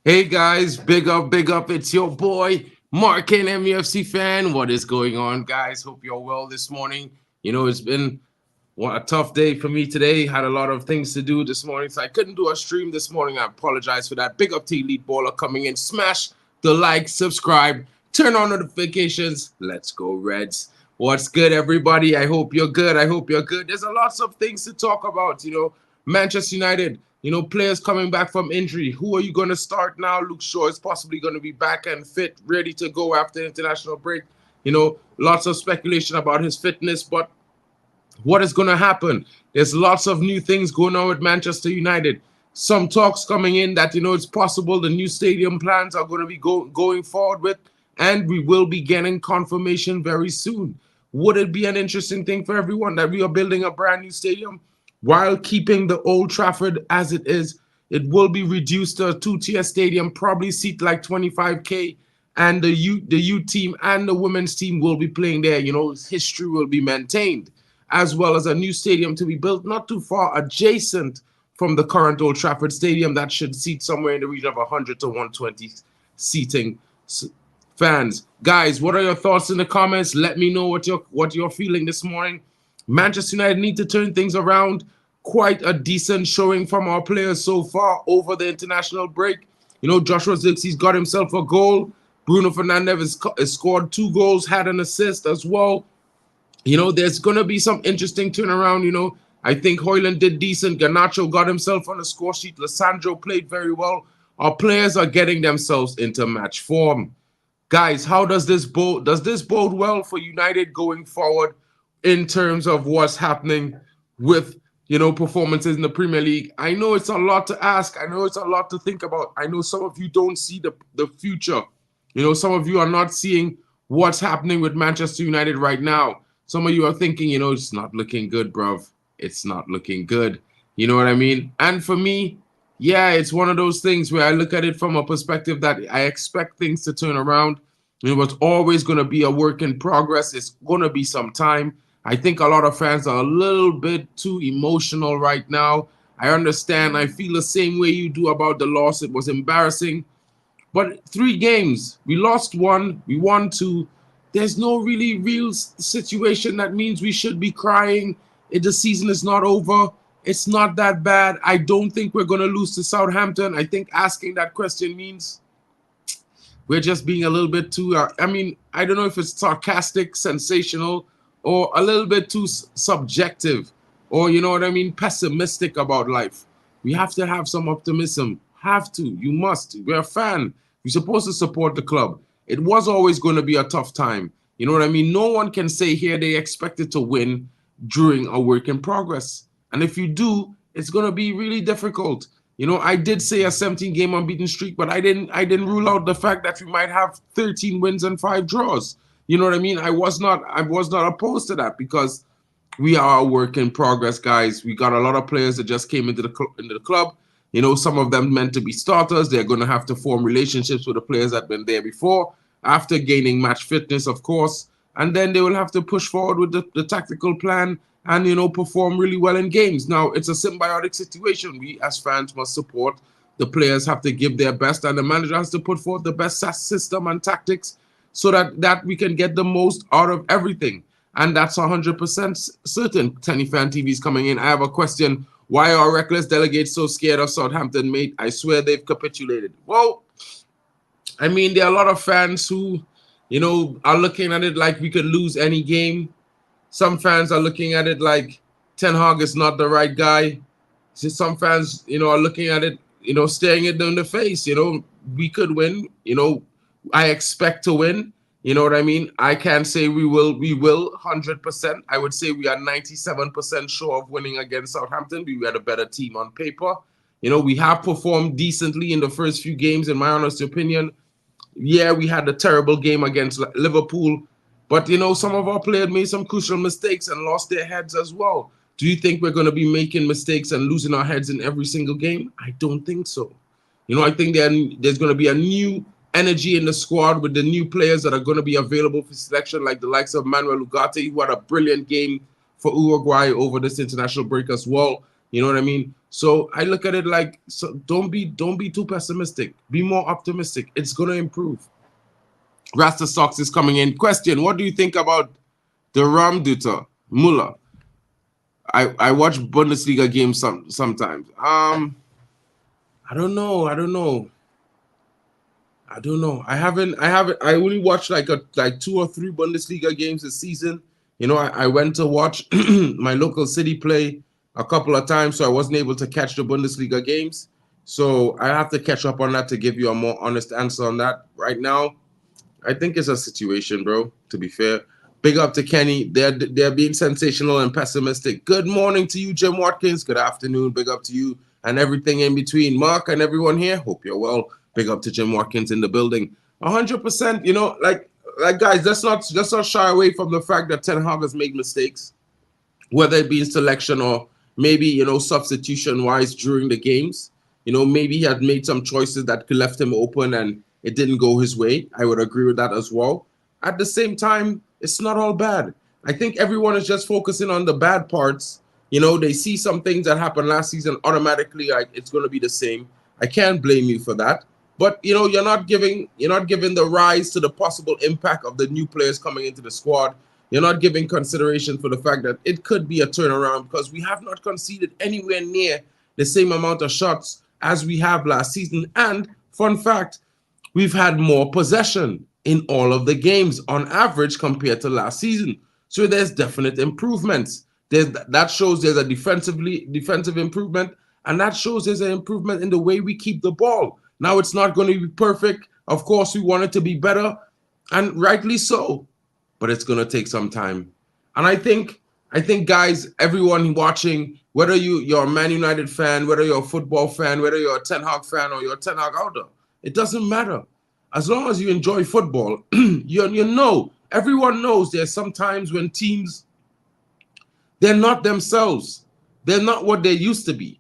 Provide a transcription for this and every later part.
Hey guys, big up. It's your boy, Mark and MUFC fan. What is going on, guys? Hope you're well this morning. It's been a tough day for me today. Had a lot of things to do this morning, so I couldn't do a stream this morning. I apologize for that. Big up to Elite Baller coming in. Smash the like, subscribe, turn on notifications. Let's go, Reds. What's good, everybody? I hope you're good. There's a lots of things to talk about. Manchester United. Players coming back from injury. Who are you going to start now? Luke Shaw is possibly going to be back and fit, ready to go after international break. Lots of speculation about his fitness, but what is going to happen? There's lots of new things going on with Manchester United. Some talks coming in that, it's possible the new stadium plans are going to be going forward with, and we will be getting confirmation very soon. Would it be an interesting thing for everyone that we are building a brand new stadium while keeping the Old Trafford as it is? It will be reduced to a two-tier stadium, probably seat like 25K, and the youth team and the women's team will be playing there. History will be maintained, as well as a new stadium to be built not too far adjacent from the current Old Trafford Stadium that should seat somewhere in the region of 100 to 120 seating fans. Guys, what are your thoughts in the comments? Let me know what you're feeling this morning. Manchester United need to turn things around. Quite a decent showing from our players so far over the international break. Joshua Zirkzee's got himself a goal. Bruno Fernandes has scored 2 goals, had an assist as well. There's going to be some interesting turnaround. I think Højlund did decent. Garnacho got himself on the score sheet. Lissandro played very well. Our players are getting themselves into match form. Guys, how does this bode? Does this bode well for United going forward in terms of what's happening with, performances in the Premier League? I know it's a lot to ask. I know it's a lot to think about. I know some of you don't see the future. Some of you are not seeing what's happening with Manchester United right now. Some of you are thinking, it's not looking good, bruv. It's not looking good. You know what I mean? And for me, yeah, it's one of those things where I look at it from a perspective that I expect things to turn around. It's always going to be a work in progress. It's going to be some time. I think a lot of fans are a little bit too emotional right now. I understand. I feel the same way you do about the loss. It was embarrassing. But 3 games, we lost 1, we won 2. There's no really real situation that means we should be crying. The season is not over. It's not that bad. I don't think we're going to lose to Southampton. I think asking that question means we're just being a little bit too, I don't know if it's sarcastic, sensational, or a little bit too subjective, or, pessimistic about life. We have to have some optimism. Have to. You must. We're a fan. You're supposed to support the club. It was always going to be a tough time. You know what I mean? No one can say here they expected to win during a work in progress. And if you do, it's going to be really difficult. I did say a 17-game unbeaten streak, but I didn't rule out the fact that we might have 13 wins and 5 draws. You know what I mean? I was not opposed to that because we are a work in progress, guys. We got a lot of players that just came into the club. Some of them meant to be starters. They're going to have to form relationships with the players that have been there before, after gaining match fitness, of course. And then they will have to push forward with the tactical plan and, perform really well in games. Now, it's a symbiotic situation. We, as fans, must support. The players have to give their best, and the manager has to put forth the best system and tactics so that we can get the most out of everything. And that's 100% certain. Tenny Fan TV is coming in. I have a question. Why are reckless delegates so scared of Southampton, mate? I swear they've capitulated. Well, there are a lot of fans who, are looking at it like we could lose any game. Some fans are looking at it like Ten Hag is not the right guy. Some fans, are looking at it, staring it in the face. We could win. I expect to win. You know what I mean? I can't say we will 100%. I would say we are 97% sure of winning against Southampton. We had a better team on paper. We have performed decently in the first few games, in my honest opinion. Yeah, we had a terrible game against Liverpool. But, some of our players made some crucial mistakes and lost their heads as well. Do you think we're going to be making mistakes and losing our heads in every single game? I don't think so. I think there's going to be a new energy in the squad with the new players that are going to be available for selection, like the likes of Manuel Ugarte, who had a brilliant game for Uruguay over this international break as well. You know what I mean? So I look at it like, so don't be too pessimistic. Be more optimistic. It's gonna improve. Rasta Stocks is coming in. Question: what do you think about the Ramduter Muller? I watch Bundesliga games sometimes. I don't know. I only watched like 2 or 3 Bundesliga games this season. You know, I went to watch my local city play a couple of times, so I wasn't able to catch the Bundesliga games. So I have to catch up on that to give you a more honest answer on that. Right now, I think it's a situation, bro, to be fair. Big up to Kenny. They're being sensational and pessimistic. Good morning to you, Jim Watkins. Good afternoon. Big up to you and everything in between. Mark and everyone here. Hope you're well. Big up to Jim Watkins in the building. 100%, you know, like guys, let's not shy away from the fact that Ten Hag has made mistakes, whether it be in selection or maybe, you know, substitution wise during the games. You know, maybe he had made some choices that could left him open and it didn't go his way. I would agree with that as well. At the same time, it's not all bad. I think everyone is just focusing on the bad parts. You know, they see some things that happened last season automatically, like it's going to be the same. I can't blame you for that. But you know, you're not giving the rise to the possible impact of the new players coming into the squad. You're not giving consideration for the fact that it could be a turnaround because we have not conceded anywhere near the same amount of shots as we have last season. And fun fact, we've had more possession in all of the games on average compared to last season. So there's definite improvements. That shows there's a defensive improvement, and that shows there's an improvement in the way we keep the ball. Now it's not going to be perfect. Of course, we want it to be better, and rightly so, but it's going to take some time. And I think guys, everyone watching, whether you're a Man United fan, whether you're a football fan, whether you're a Ten Hag fan or you're a Ten Hag outer, it doesn't matter. As long as you enjoy football, you know, everyone knows there's some times when teams, they're not themselves. They're not what they used to be.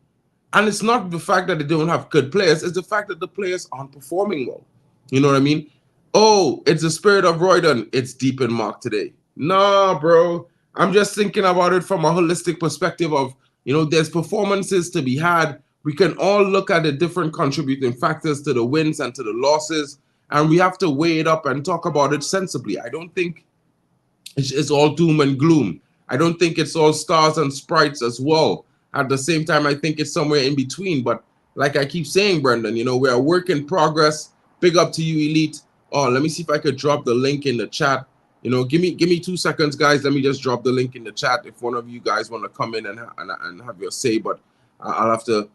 And it's not the fact that they don't have good players, it's the fact that the players aren't performing well. You know what I mean? Oh, it's the spirit of Roydon. It's deep in Mark today. Nah, bro. I'm just thinking about it from a holistic perspective of, you know, there's performances to be had. We can all look at the different contributing factors to the wins and to the losses, and we have to weigh it up and talk about it sensibly. I don't think it's all doom and gloom. I don't think it's all stars and sprites as well. At the same time, I think it's somewhere in between. But like I keep saying, Brendan, you know, we're a work in progress. Big up to you, Elite. Oh, let me see if I could drop the link in the chat. You know, give me 2 seconds, guys. Let me just drop the link in the chat if one of you guys want to come in and have your say. But I'll have to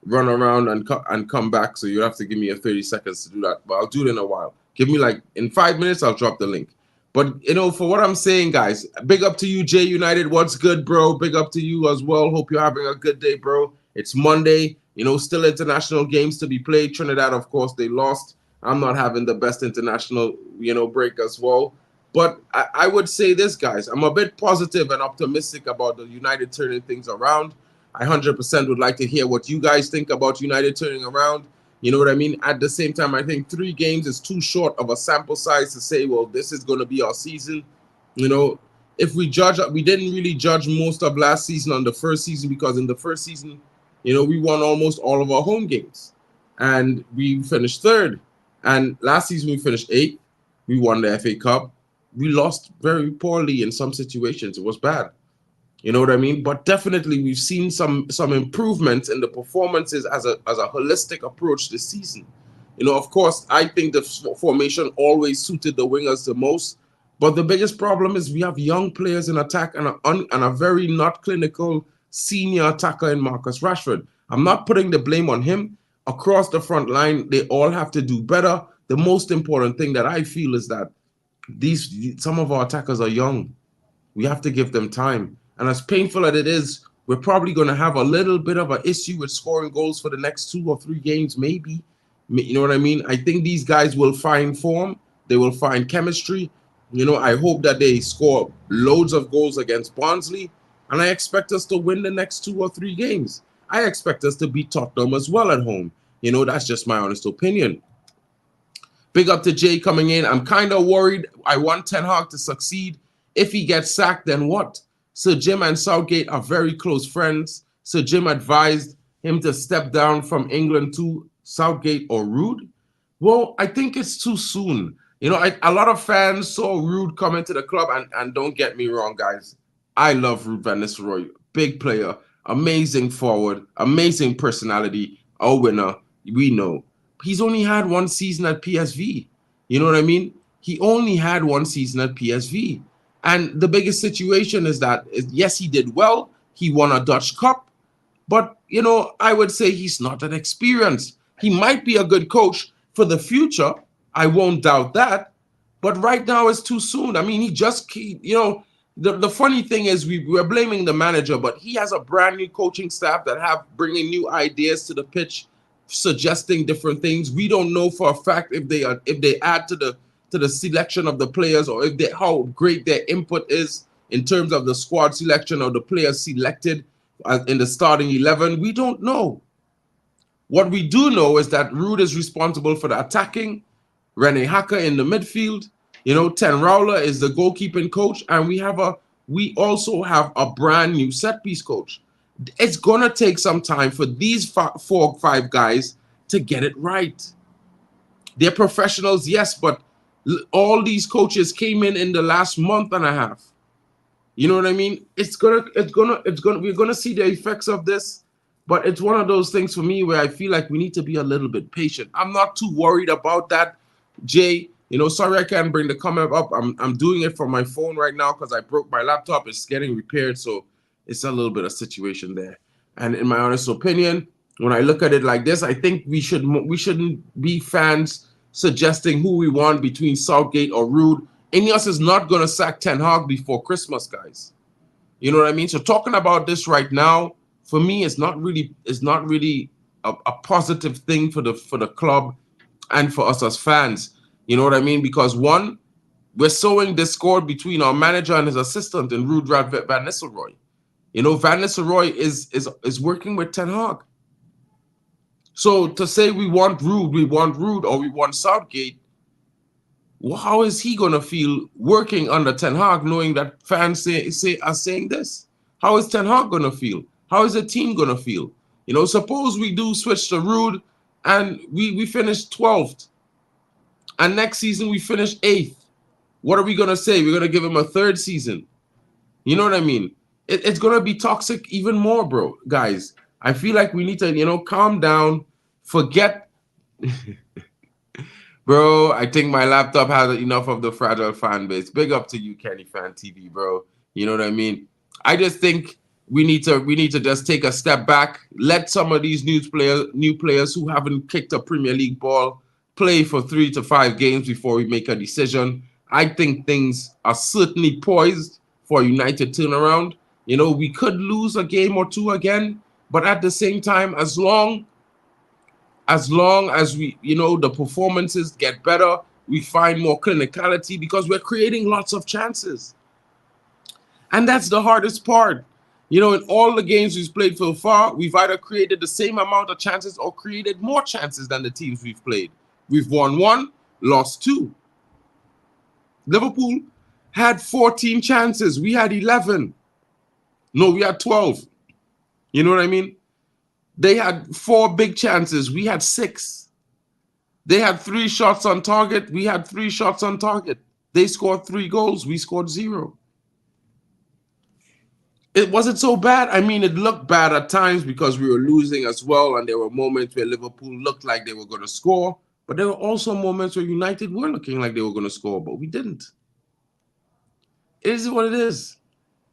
run around and come back. So you have to give me 30 seconds to do that. But I'll do it in a while. Give me like in 5 minutes, I'll drop the link. But, you know, for what I'm saying, guys, big up to you, Jay United. What's good, bro? Big up to you as well. Hope you're having a good day, bro. It's Monday. You know, still international games to be played. Trinidad, of course, they lost. I'm not having the best international, you know, break as well. But I would say this, guys. I'm a bit positive and optimistic about the United turning things around. I 100% would like to hear what you guys think about United turning around. You know what I mean? At the same time, I think 3 games is too short of a sample size to say, well, this is going to be our season. You know, if we didn't really judge most of last season on the first season because in the first season, you know, we won almost all of our home games and we finished 3rd. And last season we finished 8th. We won the FA Cup. We lost very poorly in some situations. It was bad. You know what I mean? But definitely we've seen some improvements in the performances as a holistic approach this season. You know, of course, I think the formation always suited the wingers the most. But the biggest problem is we have young players in attack and a very not clinical senior attacker in Marcus Rashford. I'm not putting the blame on him. Across the front line, they all have to do better. The most important thing that I feel is that some of our attackers are young. We have to give them time. And as painful as it is, we're probably going to have a little bit of an issue with scoring goals for the next 2 or 3 games, maybe. You know what I mean? I think these guys will find form. They will find chemistry. You know, I hope that they score loads of goals against Barnsley. And I expect us to win the next 2 or 3 games. I expect us to beat Tottenham as well at home. You know, that's just my honest opinion. Big up to Jay coming in. I'm kind of worried. I want Ten Hag to succeed. If he gets sacked, then what? Sir Jim and Southgate are very close friends. Sir Jim advised him to step down from England to Southgate or Rude? Well, I think it's too soon. You know, a lot of fans saw Rude come into the club, and don't get me wrong, guys. I love Rude Van Nistelrooy. Big player, amazing forward, amazing personality, a winner. We know. He's only had one season at PSV. You know what I mean? He only had one season at PSV. And the biggest situation is that, yes, he did well. He won a Dutch Cup. But, you know, I would say he's not that experienced. He might be a good coach for the future. I won't doubt that. But right now it's too soon. I mean, the funny thing is we're blaming the manager, but he has a brand new coaching staff that have bringing new ideas to the pitch, suggesting different things. We don't know for a fact if they add to the selection of the players, or how great their input is in terms of the squad selection or the players selected in the starting 11. We don't know. What we do know is that Ruud is responsible for the attacking, Rene Hacker in the midfield. You know, Ten Rowler is the goalkeeping coach, and we also have a brand new set piece coach. It's gonna take some time for these 4 or 5 guys to get it right. They're professionals, yes, but all these coaches came in the last month and a half. You know what I mean? We're gonna see the effects of this, but it's one of those things for me where I feel like we need to be a little bit patient. I'm not too worried about that, Jay. You know, sorry I can't bring the comment up. I'm doing it from my phone right now because I broke my laptop. It's getting repaired, so it's a little bit of situation there. And in my honest opinion, when I look at it like this, I think we shouldn't be fans suggesting who we want between Southgate or Ruud. Ineos is not going to sack Ten Hag before Christmas, guys. You know what I mean? So talking about this right now, for me, is not really a positive thing for the club and for us as fans. You know what I mean? Because one, we're sowing discord between our manager and his assistant in Ruud Van Nistelrooy. You know, Van Nistelrooy is working with Ten Hag. So to say we want Ruud, or we want Southgate, well, how is he going to feel working under Ten Hag, knowing that fans are saying this? How is Ten Hag going to feel? How is the team going to feel? You know, suppose we do switch to Ruud and we finish 12th, and next season we finish 8th. What are we going to say? We're going to give him a 3rd season. You know what I mean? It's going to be toxic even more, bro, guys. I feel like we need to, calm down, forget. Bro, I think my laptop has enough of the fragile fan base. Big up to you, Kenny Fan TV, bro. You know what I mean? I just think we need to just take a step back, let some of these new players who haven't kicked a Premier League ball play for 3 to 5 games before we make a decision. I think things are certainly poised for a United turnaround. You know, we could lose a game or 2 again, but at the same time, as long as we, the performances get better, we find more clinicality, because we're creating lots of chances. And that's the hardest part. In all the games we've played so far, we've either created the same amount of chances or created more chances than the teams we've played. We've won 1, lost 2. Liverpool had 14 chances. We had 11. No, we had 12. You know what I mean? They had 4 big chances. We had 6. They had 3 shots on target. We had 3 shots on target. They scored 3 goals. We scored 0. It wasn't so bad. I mean, it looked bad at times because we were losing as well, and there were moments where Liverpool looked like they were going to score, but there were also moments where United were looking like they were going to score, but we didn't. It is what it is.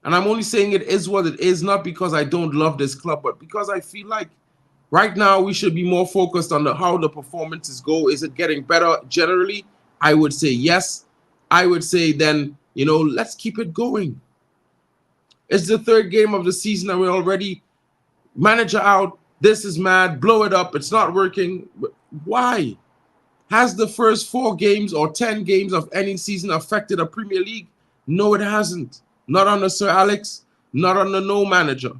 And I'm only saying it is what it is, not because I don't love this club, but because I feel like right now we should be more focused on how the performances go. Is it getting better generally? I would say yes. I would say then, let's keep it going. It's the 3rd game of the season and we're already manager out. This is mad. Blow it up. It's not working. Why? Has the first 4 games or 10 games of any season affected a Premier League? No, it hasn't. Not under Sir Alex, not under no manager.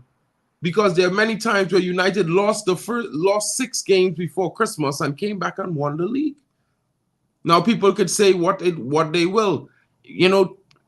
Because there are many times where United lost 6 games before Christmas and came back and won the league. Now people could say what they will.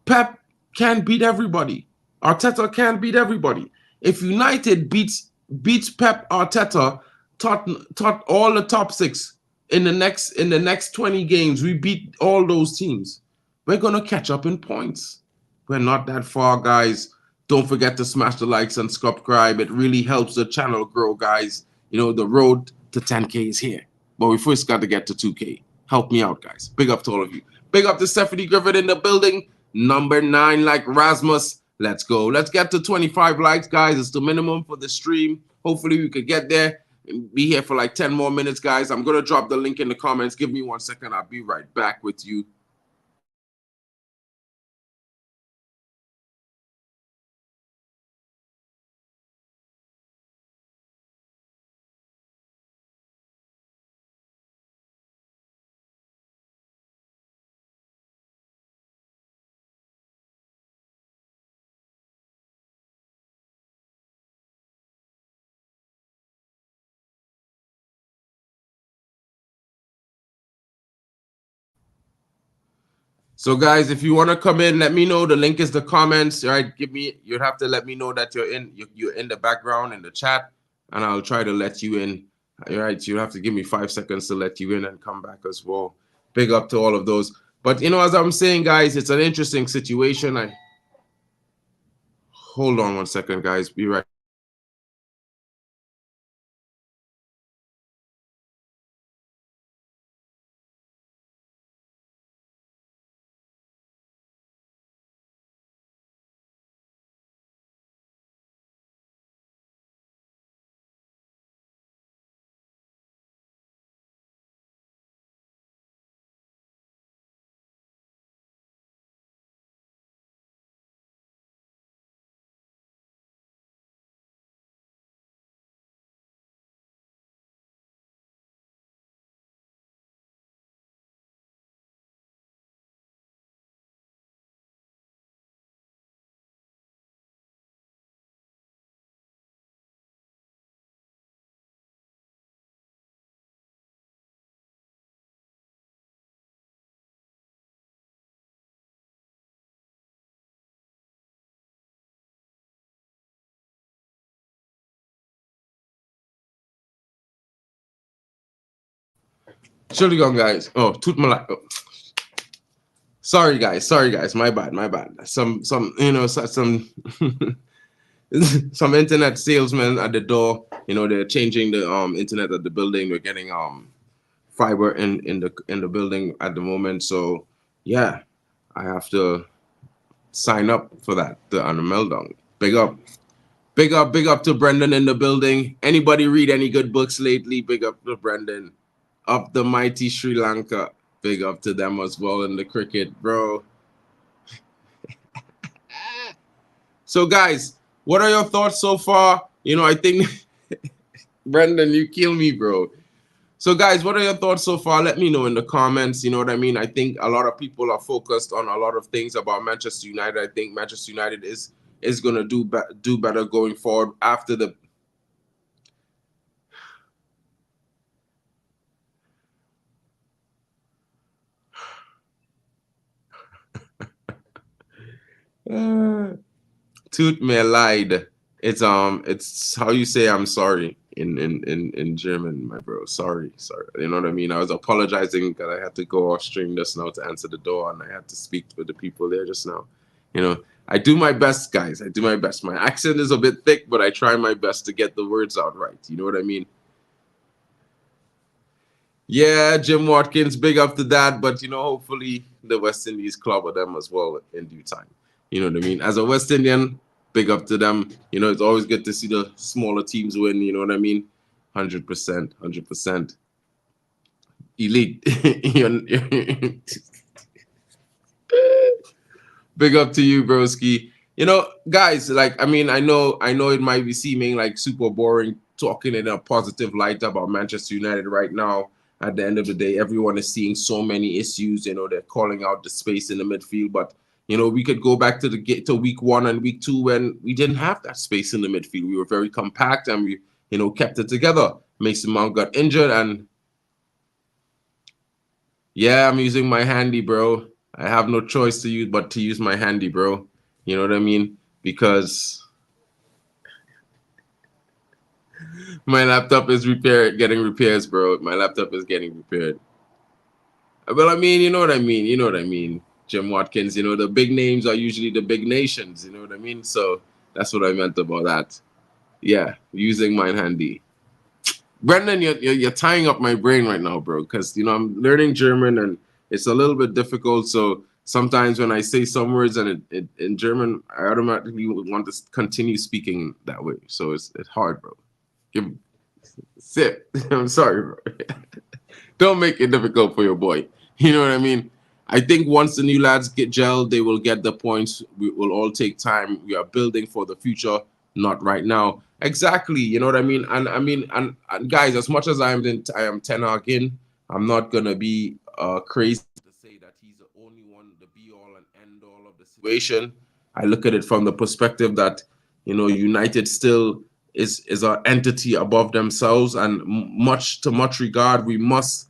Pep can't beat everybody. Arteta can't beat everybody. If United beats beats Pep Arteta, taught all the top six in the next 20 games. We beat all those teams. We're gonna catch up in points. We're not that far, guys. Don't forget to smash the likes and subscribe. It really helps the channel grow, guys. You know, the road to 10K is here. But we first got to get to 2K. Help me out, guys. Big up to all of you. Big up to Stephanie Griffith in the building. Number 9, like Rasmus. Let's go. Let's get to 25 likes, guys. It's the minimum for the stream. Hopefully we could get there and be here for like 10 more minutes, guys. I'm going to drop the link in the comments. Give me 1 second. I'll be right back with you. So guys, if you want to come in, let me know. The link is the comments. All right, you'd have to let me know that you're in the background in the chat, and I'll try to let you in. All right, you have to give me 5 seconds to let you in and come back as well. Big up to all of those. But you know, as I'm saying, guys, it's an interesting situation. Hold on 1 second, guys. Be right. Surely gone, guys. Oh, toot my life. Oh. Sorry, guys. My bad. Some you know some some internet salesmen at the door. You know, they're changing the internet at the building. They're getting fiber in the building at the moment. So yeah, I have to sign up for that on the meltdown. Big up to Brendan in the building. Anybody read any good books lately? Big up to Brendan. Up the mighty Sri Lanka. Big up to them as well in the cricket, bro. So guys, what are your thoughts so far? You know, I think Brendan, you kill me, bro. So guys, what are your thoughts so far? Let me know in the comments. You know what I mean? I think a lot of people are focused on a lot of things about Manchester United. I think Manchester United is going to do better going forward after the Tut mir leid. It's how you say I'm sorry in German, my bro. Sorry. You know what I mean? I was apologizing that I had to go off stream just now to answer the door, and I had to speak with the people there just now. You know, I do my best, guys. I do my best. My accent is a bit thick, but I try my best to get the words out right. You know what I mean? Yeah, Jim Watkins, big up to that. But you know, hopefully the West Indies clobber them as well in due time. You know what I mean? As a West Indian, big up to them. You know, it's always good to see the smaller teams win. You know what I mean? 100%, 100%. Elite. Big up to you, broski. You know, guys, like, I mean, I know it might be seeming like super boring talking in a positive light about Manchester United right now. At the end of the day, everyone is seeing so many issues. You know, they're calling out the space in the midfield, but you know, we could go back to week 1 and week 2 when we didn't have that space in the midfield. We were very compact and we, you know, kept it together. Mason Mount got injured, and yeah, I'm using my handy, bro. I have no choice to use my handy, bro. You know what I mean? Because My laptop is getting repairs, bro. My laptop is getting repaired. Well, I mean, you know what I mean. You know what I mean. Jim Watkins, you know, the big names are usually the big nations. You know what I mean? So that's what I meant about that. Yeah, using mine handy. Brendan, you're tying up my brain right now, bro, because, you know, I'm learning German and it's a little bit difficult. So sometimes when I say some words and in German, I automatically want to continue speaking that way. So it's hard, bro. Give, sit. I'm sorry, bro. Don't make it difficult for your boy. You know what I mean? I think once the new lads get gelled, they will get the points. We will all take time. We are building for the future, not right now. Exactly. You know what I mean? And I mean, and guys, as much as I am Ten Hag in, I'm not gonna be crazy to say that he's the only one, the be all and end all of the situation. I look at it from the perspective that, you know, United still is an entity above themselves, and much regard, we must,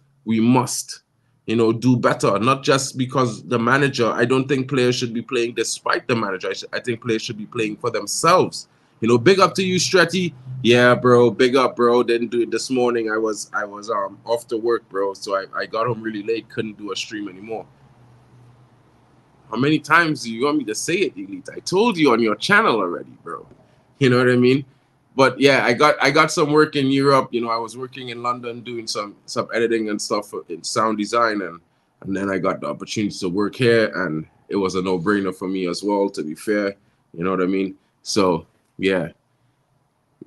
you know, do better. Not just because the manager. I don't think players should be playing despite the manager. I think players should be playing for themselves. You know, big up to you, Stretty. Yeah, bro. Big up, bro. Didn't do it this morning. I was off to work, bro. So I got home really late. Couldn't do a stream anymore. How many times do you want me to say it, Elite? I told you on your channel already, bro. You know what I mean? But yeah, I got some work in Europe. You know, I was working in London doing some editing and stuff in sound design, and then I got the opportunity to work here, and it was a no-brainer for me as well, to be fair. You know what I mean? So yeah.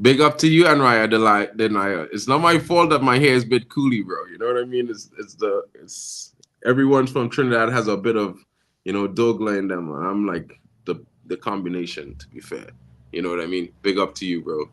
Big up to you, Anraya Denaya. It's not my fault that my hair is a bit coolie, bro. You know what I mean? It's everyone from Trinidad has a bit of, you know, Dougla in them. I'm like the combination, to be fair. You know what I mean? Big up to you, bro.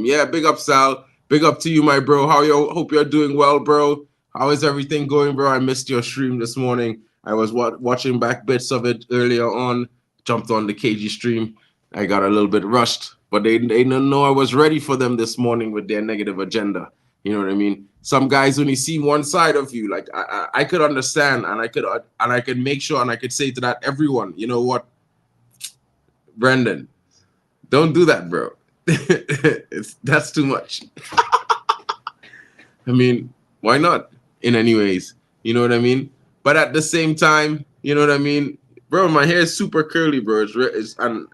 Yeah, big up, Sal. Big up to you, my bro. How you? Hope you're doing well, bro. How is everything going, bro? I missed your stream this morning. I was watching back bits of it earlier on. Jumped on the KG stream. I got a little bit rushed, but they didn't know I was ready for them this morning with their negative agenda. You know what I mean? Some guys only see one side of you. Like I could understand, and I could make sure, and I could say to that everyone, you know what, Brendan, don't do that, bro. That's too much. I mean, why not? In any ways, you know what I mean. But at the same time, you know what I mean, bro. My hair is super curly, bro. And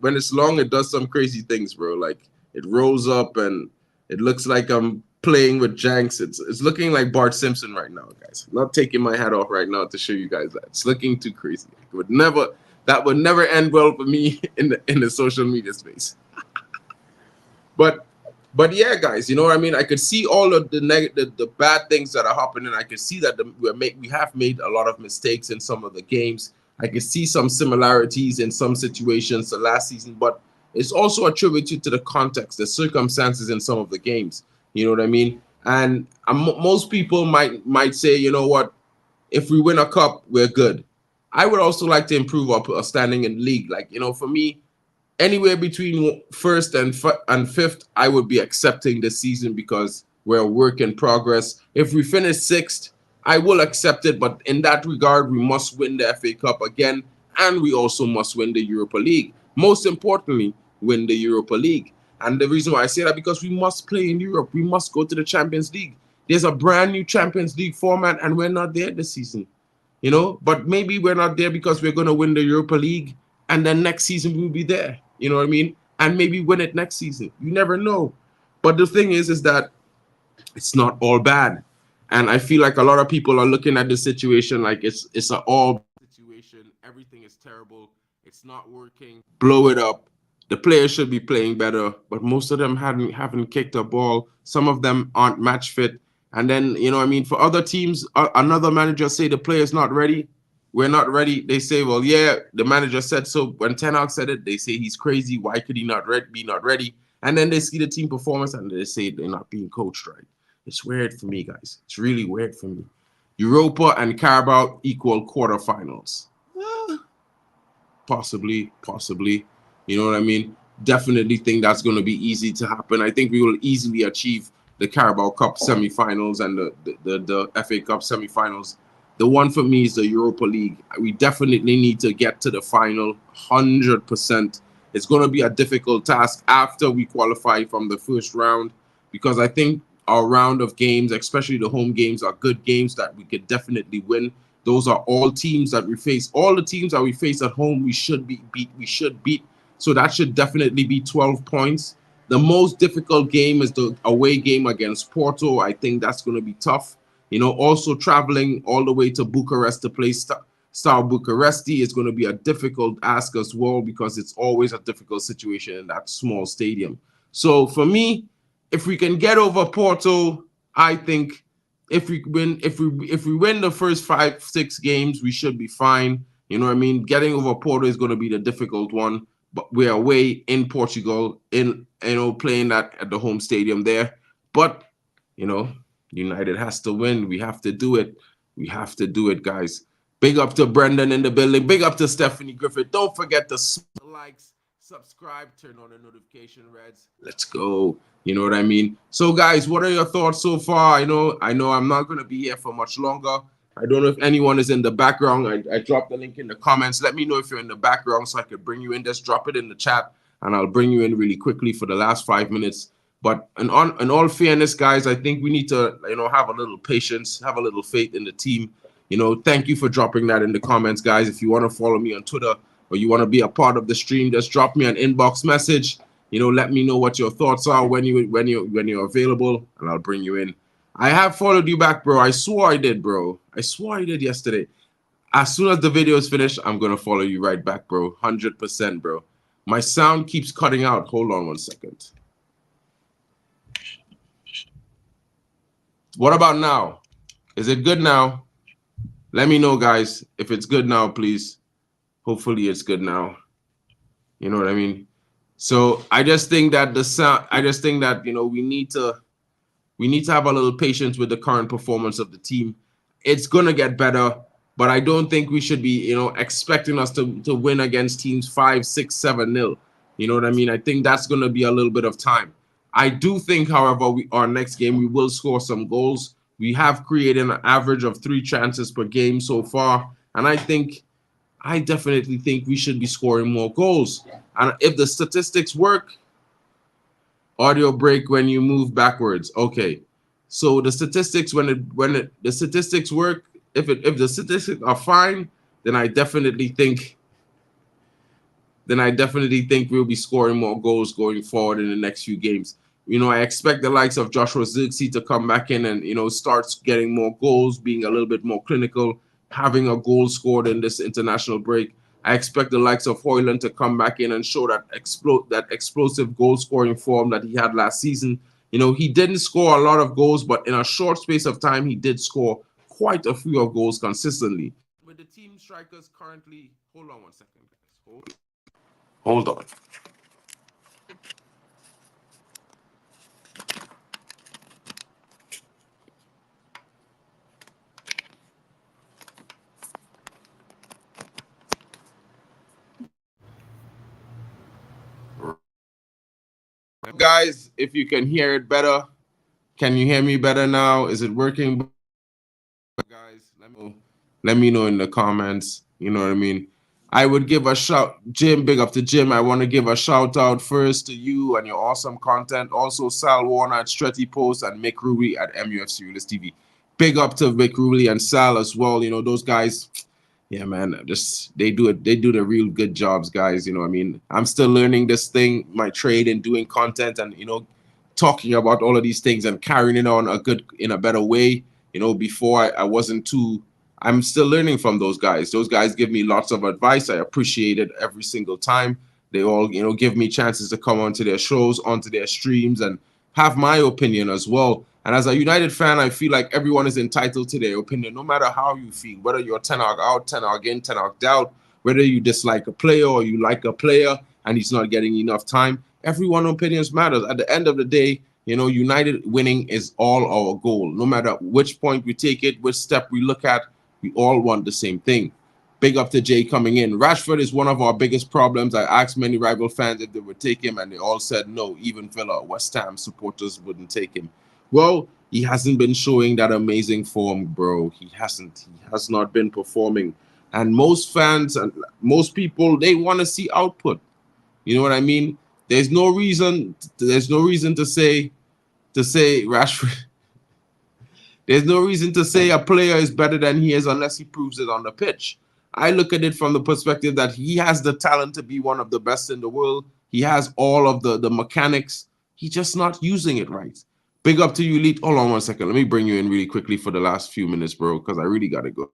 when it's long, it does some crazy things, bro. Like it rolls up and it looks like I'm playing with Janks. It's looking like Bart Simpson right now, guys. I'm not taking my hat off right now to show you guys that. It's looking too crazy. That would never end well for me in the social media space. But yeah, guys, you know what I mean? I could see all of the bad things that are happening. I could see that we have made a lot of mistakes in some of the games. I could see some similarities in some situations to last season, but it's also attributed to the context, the circumstances in some of the games. You know what I mean? And most people might say, you know what? If we win a cup, we're good. I would also like to improve our standing in the league. Like, you know, for me, anywhere between first and fifth, I would be accepting this season because we're a work in progress. If we finish sixth, I will accept it. But in that regard, we must win the FA Cup again, and we also must win the Europa League. Most importantly, win the Europa League. And the reason why I say that, because we must play in Europe. We must go to the Champions League. There's a brand new Champions League format, and we're not there this season. You know, but maybe we're not there because we're going to win the Europa League, and then next season we'll be there. You know what I mean? And maybe win it next season. You never know. But the thing is that it's not all bad. And I feel like a lot of people are looking at the situation like it's an all situation. Everything is terrible. It's not working. Blow it up. The players should be playing better, but most of them haven't kicked a ball. Some of them aren't match fit. And then, you know what I mean, for other teams, another manager say the player's not ready. We're not ready. They say, well, yeah, the manager said so. When Ten Hag said it, they say he's crazy. Why could he not be not ready? And then they see the team performance and they say they're not being coached right. It's weird for me, guys. It's really weird for me. Europa and Carabao equal quarterfinals. Possibly. You know what I mean? Definitely think that's going to be easy to happen. I think we will easily achieve the Carabao Cup semifinals and the FA Cup semifinals. The one for me is the Europa League. We definitely need to get to the final 100%. it's going to be a difficult task after we qualify from the first round, because I think our round of games, especially the home games, are good games that we could definitely win. Those are all teams that we face. All the teams that we face at home, we should beat. We should beat. So that should definitely be 12 points. The most difficult game is the away game against Porto. I think that's going to be tough. Also traveling all the way to Bucharest to play Star Bucharesti is going to be a difficult ask as well, because it's always a difficult situation in that small stadium. So for me, if we can get over Porto, I think if we win the first 5-6 games, we should be fine. You know what I mean? Getting over Porto is going to be the difficult one, but we're away in Portugal, playing that at the home stadium there. But United has to win. We have to do it. We have to do it, guys. Big up to Brendan in the building. Big up to Stephanie Griffith. Don't forget to likes, subscribe, turn on the notification reds. Let's go. You know what I mean? So, guys, what are your thoughts so far? I know I'm not going to be here for much longer. I don't know if anyone is in the background. I dropped the link in the comments. Let me know if you're in the background so I could bring you in. Just drop it in the chat, and I'll bring you in really quickly for the last 5 minutes. But in all fairness, guys, I think we need to, have a little patience, have a little faith in the team. Thank you for dropping that in the comments, guys. If you want to follow me on Twitter or you want to be a part of the stream, just drop me an inbox message. Let me know what your thoughts are when you're available, and I'll bring you in. I have followed you back, bro. I swore I did, bro. I swore I did yesterday. As soon as the video is finished, I'm gonna follow you right back, bro. 100%, bro. My sound keeps cutting out. Hold on 1 second. What about now? Is it good now? Let me know, guys, if it's good now, please. Hopefully it's good now. You know what I mean? So I just think that we need to have a little patience with the current performance of the team. It's gonna get better, but I don't think we should be, expecting us to win against teams 5, 6, 7-0. You know what I mean? I think that's gonna be a little bit of time. I do think, however, our next game we will score some goals. We have created an average of 3 chances per game so far, and I definitely think we should be scoring more goals. And if the statistics work, audio break when you move backwards. Okay, so the statistics the statistics work. If the statistics are fine, then I definitely think we'll be scoring more goals going forward in the next few games. I expect the likes of Joshua Zirkzee to come back in and start getting more goals, being a little bit more clinical, having a goal scored in this international break. I expect the likes of Højlund to come back in and show that explosive goal scoring form that he had last season. He didn't score a lot of goals, but in a short space of time, he did score quite a few of goals consistently. With the team strikers currently, hold on 1 second, guys. Hold on. Guys, if you can hear it better, can you hear me better now? Is it working? Guys, let me know in the comments. You know what I mean? I would give a shout, Jim, big up to Jim. I want to give a shout out first to you and your awesome content. Also, Sal Warner at Stretty Post and Mick Ruby at MUFC Realist TV. Big up to Mick Ruby and Sal as well. Those guys, yeah, man, they do the real good jobs, guys. You know what I mean? I'm still learning this thing, my trade, and doing content and, talking about all of these things and carrying it on in a better way. Before I wasn't too. I'm still learning from those guys. Those guys give me lots of advice. I appreciate it every single time. They all, give me chances to come onto their shows, onto their streams, and have my opinion as well. And as a United fan, I feel like everyone is entitled to their opinion, no matter how you feel, whether you're 10 out, 10 in, 10 out, whether you dislike a player or you like a player and he's not getting enough time. Everyone's opinions matters. At the end of the day, United winning is all our goal. No matter which point we take it, which step we look at, we all want the same thing. Big up to Jay coming in. Rashford is one of our biggest problems. I asked many rival fans if they would take him, and they all said no. Even Villa, West Ham supporters wouldn't take him. Well, he hasn't been showing that amazing form, bro. He hasn't. He has not been performing. And most fans and most people, they want to see output. You know what I mean? There's no reason to say Rashford. There's no reason to say a player is better than he is unless he proves it on the pitch. I look at it from the perspective that he has the talent to be one of the best in the world. He has all of the mechanics. He's just not using it right. Big up to you, Elite. Hold on 1 second. Let me bring you in really quickly for the last few minutes, bro, because I really got to go.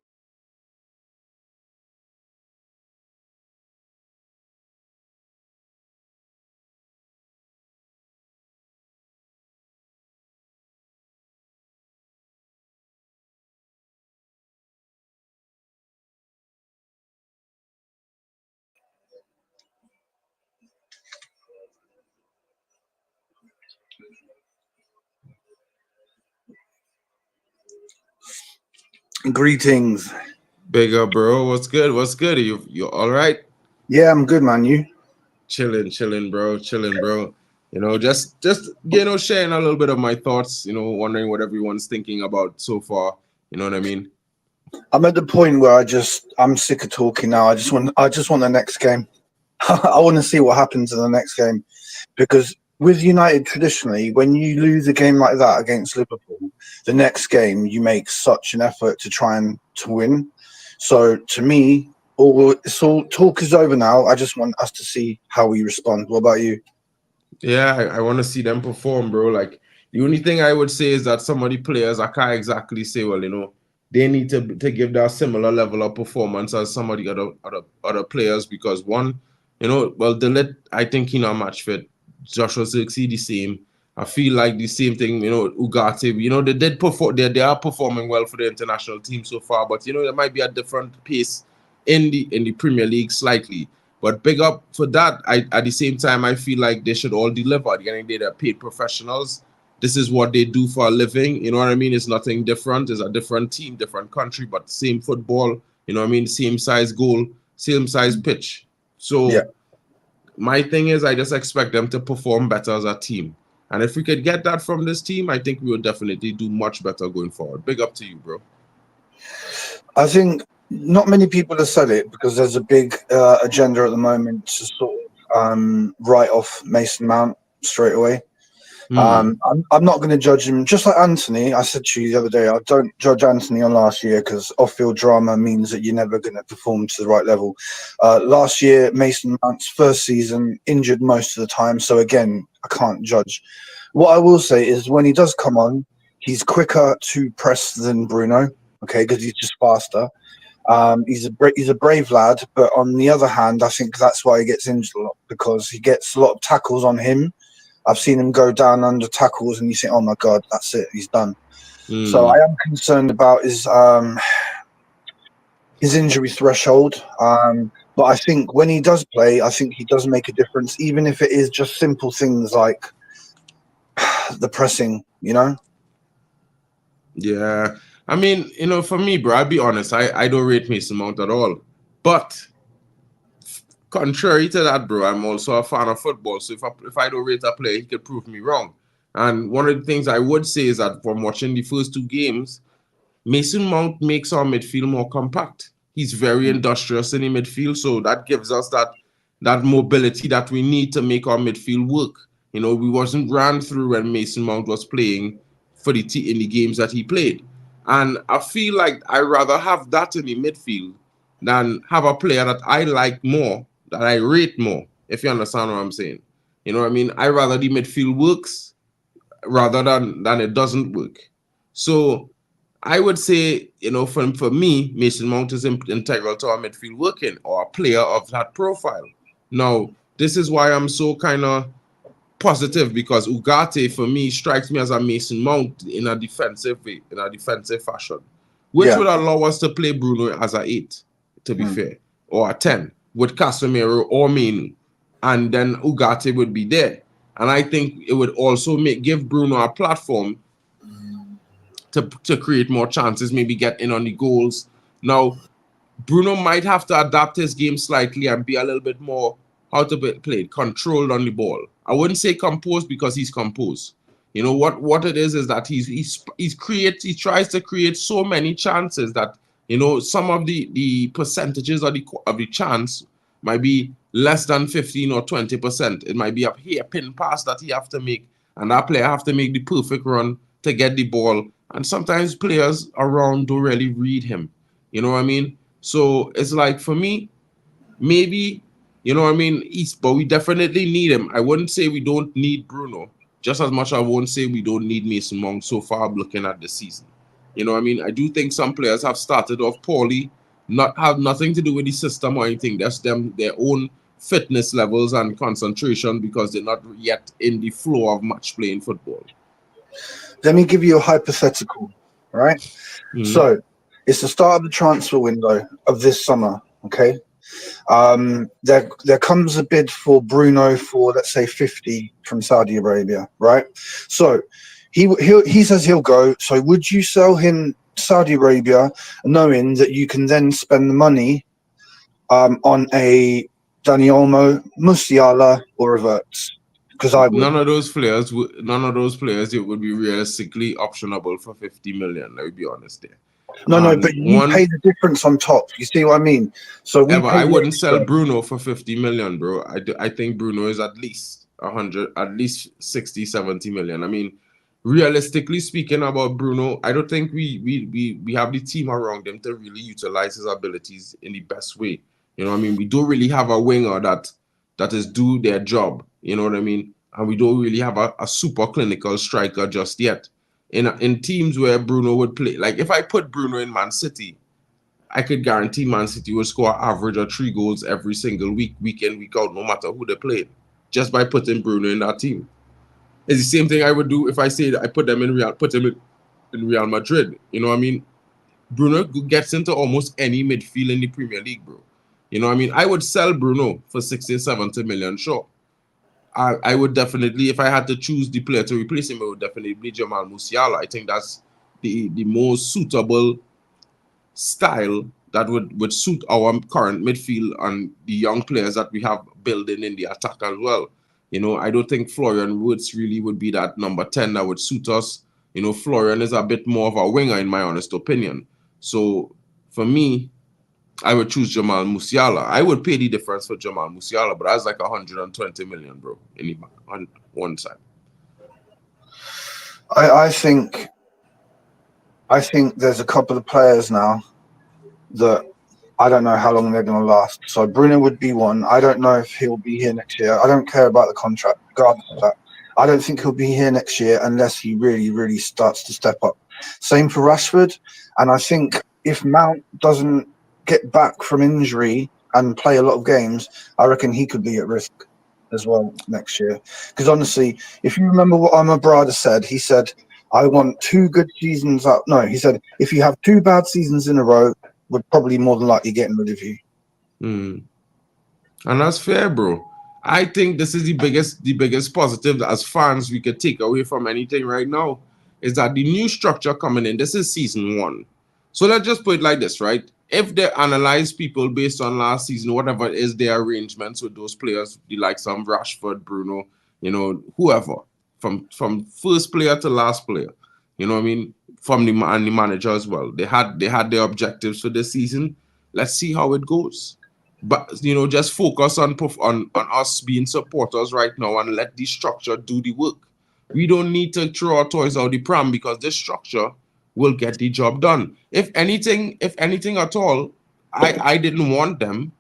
Greetings. Big up, bro. What's good? What's good? You all right? Yeah, I'm good, man. You? Chilling, bro. You know, just sharing a little bit of my thoughts. You know, wondering what everyone's thinking about so far. You know what I mean? I'm at the point where I'm sick of talking now. I just want the next game. I want to see what happens in the next game, because with United traditionally, when you lose a game like that against Liverpool, the next game you make such an effort to try and to win. So to me, all talk is over now. I just want us to see how we respond. What about you? Yeah, I want to see them perform, bro. Like the only thing I would say is that some of the players I can't exactly say, well, you know, they need to give that similar level of performance as some of the other players, because one, you know, well, Delit, I think he not match fit. Joshua Zirkzee the same. I feel like the same thing, you know, Ugarte, you know, they did perform, they are performing well for the international team so far, but you know, there might be a different pace in the Premier League slightly. But big up for that. At the same time, I feel like they should all deliver. They're paid professionals. This is what they do for a living. You know what I mean? It's nothing different. It's a different team, different country, but same football. You know what I mean? Same size goal, same size pitch. So Yeah. my thing is, I just expect them to perform better as a team. And if we could get that from this team, I think we would definitely do much better going forward. Big up to you, bro. I think not many people have said it because there's a big agenda at the moment to sort of write off Mason Mount straight away. I'm not going to judge him. Just like Anthony, I said to you the other day, I don't judge Anthony on last year because off-field drama means that you're never going to perform to the right level. Last year, Mason Mount's first season, injured most of the time. So again, I can't judge. What I will say is when he does come on, he's quicker to press than Bruno, okay, because he's just faster. He's a brave lad, but on the other hand, I think that's why he gets injured a lot, because he gets a lot of tackles on him. I've seen him go down under tackles, and you think, "Oh my God, that's it, he's done." So I am concerned about his injury threshold. But I think when he does play, I think he does make a difference, even if it is just simple things like the pressing. You know? Yeah. I mean, you know, for me, bro, I'll be honest, I don't rate Mason Mount at all. But contrary to that, bro, I'm also a fan of football. So if I don't rate a player, he could prove me wrong. And one of the things I would say is that from watching the first two games, Mason Mount makes our midfield more compact. He's very industrious in the midfield, so that gives us that mobility that we need to make our midfield work. You know, we wasn't ran through when Mason Mount was playing for the in the games that he played. And I feel like I rather have that in the midfield than have a player that I like more, that I rate more, if you understand what I'm saying. You know what I mean? I rather the midfield works rather than it doesn't work. So I would say, you know, for me, Mason Mount is integral to our midfield working, or a player of that profile. Now, this is why I'm so kind of positive, because Ugarte, for me, strikes me as a Mason Mount in a defensive way, in a defensive fashion, which would allow us to play Bruno as a 8, to be fair, or a 10, with Casemiro or Menu, and then Ugarte would be there. And I think it would also give Bruno a platform to create more chances, maybe get in on the goals. Now, Bruno might have to adapt his game slightly and be a little bit more, how to play, controlled on the ball. I wouldn't say composed, because he's composed. You know what it is that he tries to create so many chances that, you know, some of the percentages of the chance might be less than 15 or 20%. It might be a hairpin pass that he have to make, and that player have to make the perfect run to get the ball. And sometimes players around don't really read him. You know what I mean? So it's like, for me, maybe, you know what I mean, but we definitely need him. I wouldn't say we don't need Bruno, just as much as I won't say we don't need Mason Mount so far looking at the season. You know what I mean? I do think some players have started off poorly, have nothing to do with the system or anything. That's their own fitness levels and concentration, because they're not yet in the flow of match playing football. Let me give you a hypothetical, right? Mm-hmm. So it's the start of the transfer window of this summer, okay? There comes a bid for Bruno for, let's say, 50 from Saudi Arabia, right? So he says he'll go. So would you sell him Saudi Arabia, knowing that you can then spend the money on a Dani Olmo, Musiala, or reverts? Because I would. None of those players, it would be realistically optionable for 50 million. Let me be honest there. No, but you pay the difference on top. You see what I mean? So I wouldn't sell Bruno for 50 million, bro. I think Bruno is at least 100, at least 60, 70 million. I mean, realistically speaking about Bruno, I don't think we have the team around him to really utilize his abilities in the best way. You know what I mean? We don't really have a winger that is do their job. You know what I mean? And we don't really have a super clinical striker just yet. In teams where Bruno would play, like if I put Bruno in Man City, I could guarantee Man City would score an average of 3 goals every single week, week in, week out, no matter who they played, just by putting Bruno in that team. It's the same thing I would do if I say that I put them in Real Madrid. You know what I mean? Bruno gets into almost any midfield in the Premier League, bro. You know what I mean? I would sell Bruno for 60, 70 million, sure. I would definitely, if I had to choose the player to replace him, it would definitely be Jamal Musiala. I think that's the most suitable style that would suit our current midfield and the young players that we have building in the attack as well. You know, I don't think Florian Wirtz really would be that number 10 that would suit us. You know, Florian is a bit more of a winger in my honest opinion. So for me, I would choose Jamal Musiala. I would pay the difference for Jamal Musiala, but that's like 120 million, bro, on one side. I think there's a couple of players now that I don't know how long they're going to last. So Bruno would be one. I don't know if he'll be here next year. I don't care about the contract, regardless of that. I don't think he'll be here next year unless he really, really starts to step up. Same for Rashford. And I think if Mount doesn't get back from injury and play a lot of games, I reckon he could be at risk as well next year. Because honestly, if you remember what Brada said, he said, I want 2 good seasons up. No, he said, if you have 2 bad seasons in a row, we're probably more than likely getting rid of you. And that's fair, bro. I think this is the biggest positive that as fans we could take away from anything right now is that the new structure coming in, this is season 1. So let's just put it like this, right? If they analyze people based on last season, whatever it is their arrangements with those players, the likes of Rashford, Bruno, you know, whoever, from first player to last player, you know what I mean, from the manager as well. They had their objectives for this season. Let's see how it goes. But you know, just focus on us being supporters right now and let the structure do the work. We don't need to throw our toys out the pram because this structure will get the job done. If anything at all, I didn't want them.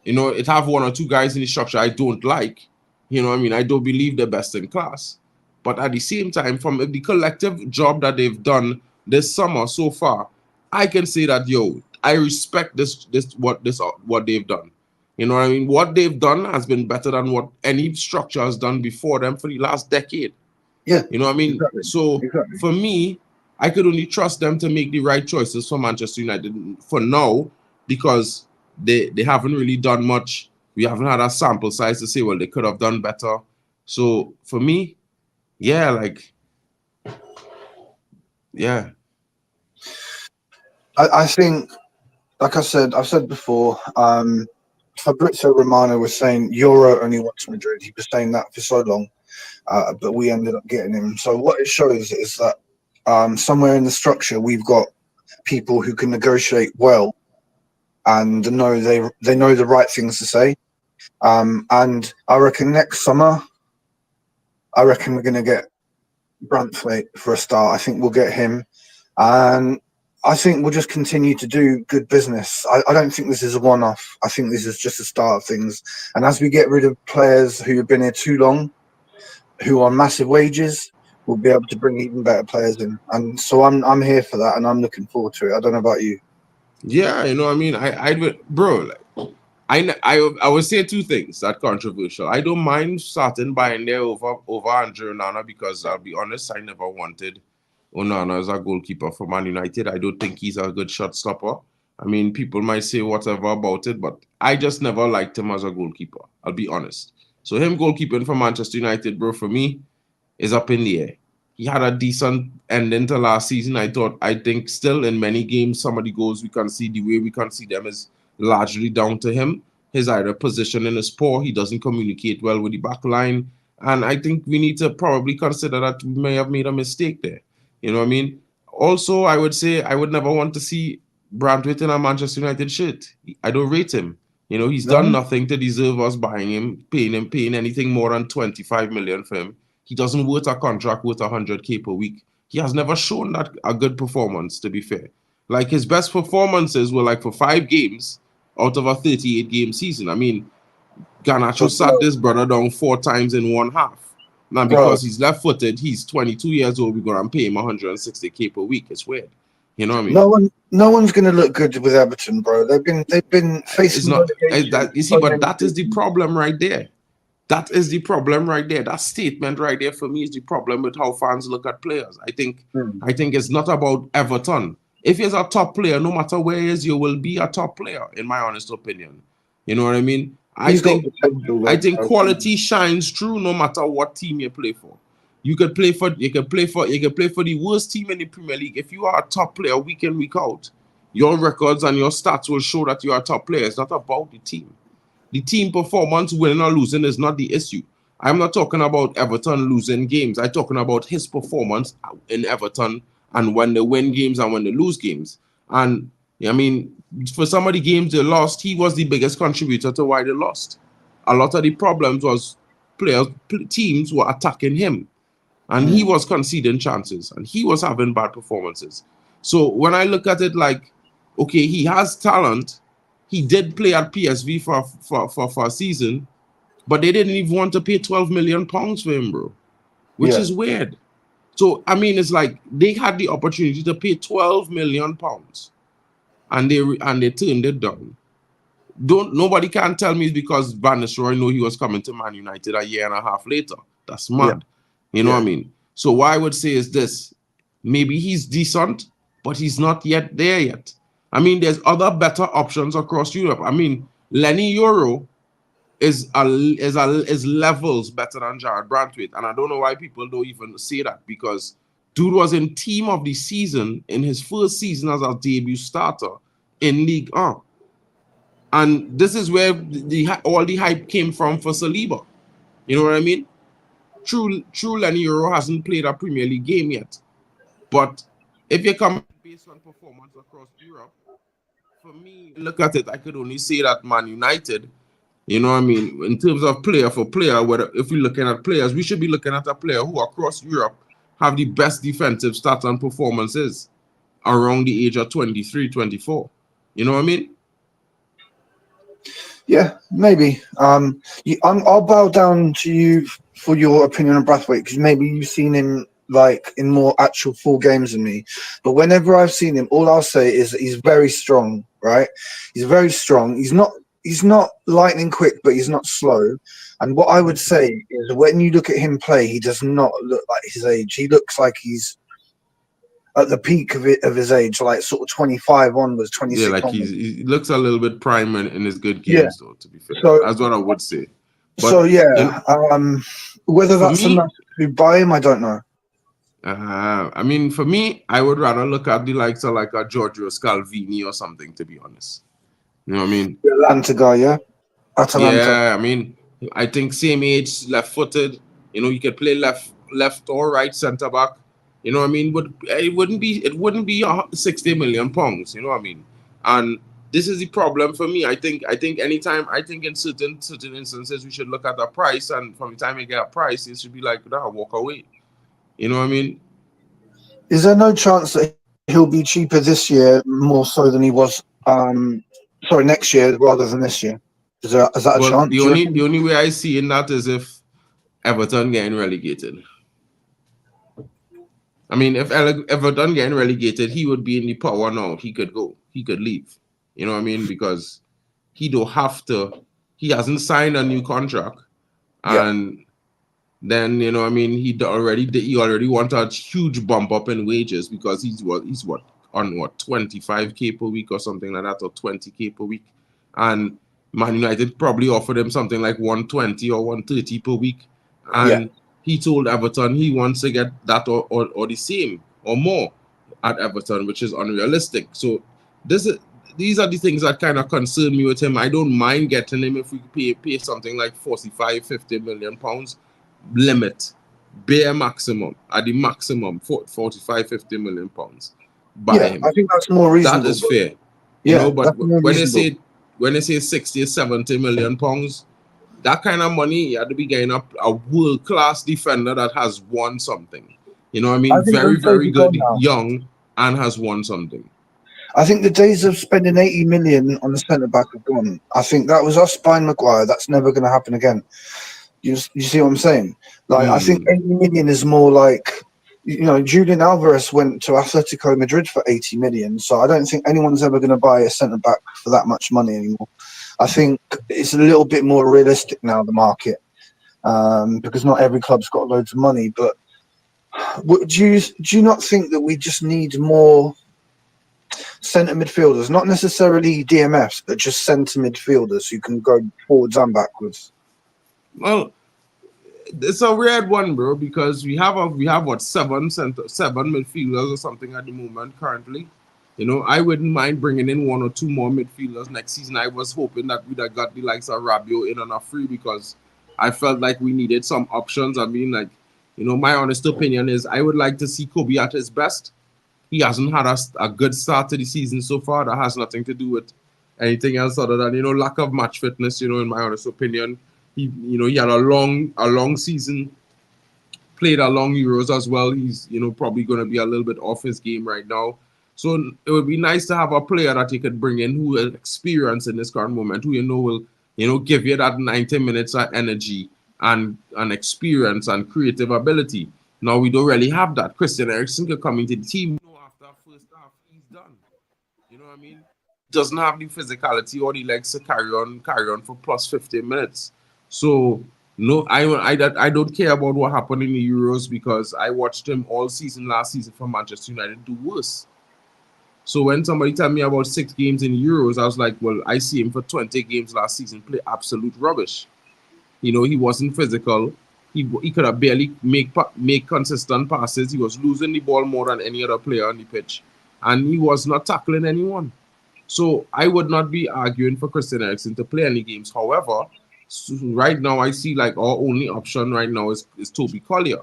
You know, it have 1 or 2 guys in the structure I don't like. You know what I mean? I don't believe they're best in class. But at the same time, from the collective job that they've done this summer so far, I can say that, yo, I respect what they've done. You know what I mean? What they've done has been better than what any structure has done before them for the last decade. Yeah. You know what I mean? Exactly. So for me, I could only trust them to make the right choices for Manchester United for now, because they haven't really done much. We haven't had a sample size to say, well, they could have done better. So for me, yeah, I think, like I've said before, Fabrizio Romano was saying Euro only wants Madrid. He was saying that for so long, but we ended up getting him. So what it shows is that somewhere in the structure we've got people who can negotiate well and know they know the right things to say. And I reckon next summer, we're going to get Branthwaite for a start. I think we'll get him. And I think we'll just continue to do good business. I don't think this is a one-off. I think this is just the start of things. And as we get rid of players who have been here too long, who are on massive wages, we'll be able to bring even better players in. And so I'm here for that, and I'm looking forward to it. I don't know about you. Yeah, you know, I mean, I would, bro. Like, I would say two things that controversial. I don't mind starting buying there over Andre Onana because I'll be honest, I never wanted Onana as a goalkeeper for Man United. I don't think he's a good shot stopper. I mean, people might say whatever about it, but I just never liked him as a goalkeeper. I'll be honest. So him goalkeeping for Manchester United, bro, for me, is up in the air. He had a decent ending to last season. I think still in many games, some of the goals we can see, the way we can see them is largely down to him. His either positioning is poor, he doesn't communicate well with the back line. And I think we need to probably consider that we may have made a mistake there. You know what I mean? Also, I would say I would never want to see Branthwaite in a Manchester United shirt. I don't rate him. You know, he's done nothing to deserve us buying him, paying anything more than 25 million for him. He doesn't worth a contract worth 100K per week. He has never shown that a good performance, to be fair. Like, his best performances were like for 5 games out of a 38-game season. I mean, Garnacho sat this brother down 4 times in one half. Now, because he's left-footed, he's 22 years old, we're going to pay him 160K per week. It's weird. You know what I mean? No one's going to look good with Everton, bro. They've been facing that. You see, but that is the problem right there. That is the problem right there. That statement right there for me is the problem with how fans look at players. I think it's not about Everton. If he's a top player, no matter where he is, you will be a top player, in my honest opinion. You know what I mean? I think quality shines through no matter what team you play for. You could play for the worst team in the Premier League. If you are a top player week in, week out, your records and your stats will show that you are a top player. It's not about the team. The team performance, winning or losing, is not the issue. I'm not talking about Everton losing games. I'm talking about his performance in Everton and when they win games and when they lose games. And, I mean, for some of the games they lost, he was the biggest contributor to why they lost. A lot of the problems was teams were attacking him. And he was conceding chances. And he was having bad performances. So when I look at it like, okay, he has talent. He did play at PSV for a season, but they didn't even want to pay 12 million pounds for him, bro, which is weird. So, I mean, it's like they had the opportunity to pay 12 million pounds and they turned it down. Nobody can tell me it's because Van Nistelrooy knew he was coming to Man United a year and a half later. That's mad. You know what I mean? So what I would say is this. Maybe he's decent, but he's not yet there yet. I mean, there's other better options across Europe. I mean, Lenny Euro is levels better than Jared Branthwaite. And I don't know why people don't even say that, because dude was in team of the season in his first season as a debut starter in League 1. And this is where all the hype came from for Saliba. You know what I mean? True Lenny Euro hasn't played a Premier League game yet. But if you come based on performance across Europe, for me, look at it, I could only say that Man United, you know what I mean, in terms of player for player, if we're looking at players, we should be looking at a player who across Europe have the best defensive stats and performances around the age of 23, 24. You know what I mean? Yeah, maybe. I'll bow down to you for your opinion on Brathwaite, because maybe you've seen him like in more actual full games than me. But whenever I've seen him, all I'll say is that he's very strong, right? He's very strong. He's not lightning quick, but he's not slow. And what I would say is when you look at him play, he does not look like his age. He looks like he's at the peak of his age, like sort of 25 onwards, 26. Yeah, like onwards. he looks a little bit prime in his good games, though, to be fair. So, that's what I would say. But, whether that's enough to buy him, I don't know. I mean, for me, I would rather look at the likes of like a Giorgio Scalvini or something, to be honest. You know what I mean? The Atlanta guy, yeah? Atalanta. Yeah, I mean, I think same age, left-footed. You know, you could play left or right centre-back. You know what I mean? But it wouldn't be 60 million pounds. You know what I mean? And this is the problem for me. I think anytime, I think in certain instances we should look at the price, and from the time you get a price, it should be like, nah, walk away. You know what I mean? Is there no chance that he'll be cheaper this year more so than he was next year rather than this year? Is that a Well, chance? the only way I see in that is if Everton getting relegated. I mean, if Everton getting relegated, he would be in the power now. He could go. He could leave. You know what I mean? Because he don't have to. He hasn't signed a new contract, and then you know what I mean. He already want a huge bump up in wages because he's on 25K per week or something like that, or 20K per week, and Man United probably offered him something like 120 or 130 per week, and he told Everton he wants to get that or the same or more at Everton, which is unrealistic. So these are the things that kind of concern me with him. I don't mind getting him if we pay something like 45-50 million pounds limit, bare maximum, at the maximum 45-50 million pounds. Buy him. I think that's more reasonable. That is fair. You know, but when they say 60-70 million pounds, that kind of money, you have to be getting up a world-class defender that has won something. You know what I mean? Very, very good, young, and has won something. I think the days of spending 80 million on the centre-back have gone. I think that was us buying Maguire. That's never going to happen again. You see what I'm saying? Like, I think 80 million is more like, you know, Julian Alvarez went to Atletico Madrid for 80 million. So I don't think anyone's ever going to buy a centre-back for that much money anymore. I think it's a little bit more realistic now, the market, because not every club's got loads of money. But do you not think that we just need more centre midfielders, not necessarily DMFs, but just centre midfielders who can go forwards and backwards? Well, it's a weird one, bro, because we have what, seven midfielders or something at the moment currently. You know, I wouldn't mind bringing in 1 or 2 more midfielders next season. I was hoping that we'd have got the likes of Rabiot in on a free, because I felt like we needed some options. I mean, like, you know, my honest opinion is I would like to see Kobe at his best. He hasn't had a good start to the season so far. That has nothing to do with anything else other than, you know, lack of match fitness, you know, in my honest opinion. He had a long season, played a long Euros as well. He's, you know, probably going to be a little bit off his game right now. So it would be nice to have a player that you could bring in who has experience in this current moment, who, you know, will, you know, give you that 90 minutes of energy and experience and creative ability. Now, we don't really have that. Christian Eriksen could come into the team, you know, after first half, he's done. You know what I mean? Doesn't have the physicality or the legs to carry on for plus 15 minutes. So no, I don't care about what happened in the Euros, because I watched him all season last season for Manchester United do worse. So when somebody tell me about 6 games in Euros, I was like, well, I see him for 20 games last season play absolute rubbish. You know, he wasn't physical. He could have barely make consistent passes. He was losing the ball more than any other player on the pitch, and he was not tackling anyone. So I would not be arguing for Christian Eriksen to play any games. However, so right now I see like our only option right now is Toby Collier.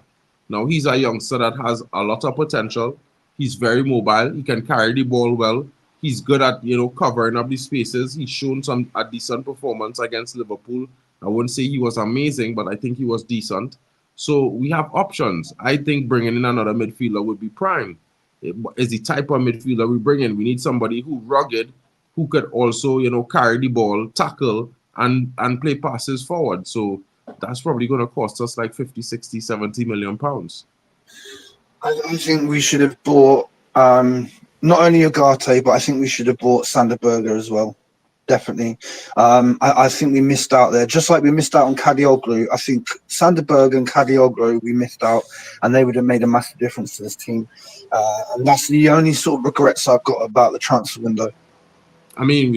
Now, he's a youngster that has a lot of potential. He's very mobile. He can carry the ball well. He's good at, you know, covering up the spaces. He's shown a decent performance against Liverpool. I wouldn't say he was amazing, but I think he was decent. So we have options. I think bringing in another midfielder would be prime. Is the type of midfielder we bring in. We need somebody who rugged, who could also, you know, carry the ball, tackle, and play passes forward. So that's probably going to cost us like 50, 60, 70 million pounds. I think we should have bought not only Ugarte, but I think we should have bought Sander Berge as well. Definitely. I think we missed out there. Just like we missed out on Kadioglu, I think Sander Berge and Kadioglu, we missed out, and they would have made a massive difference to this team. And that's the only sort of regrets I've got about the transfer window. I mean,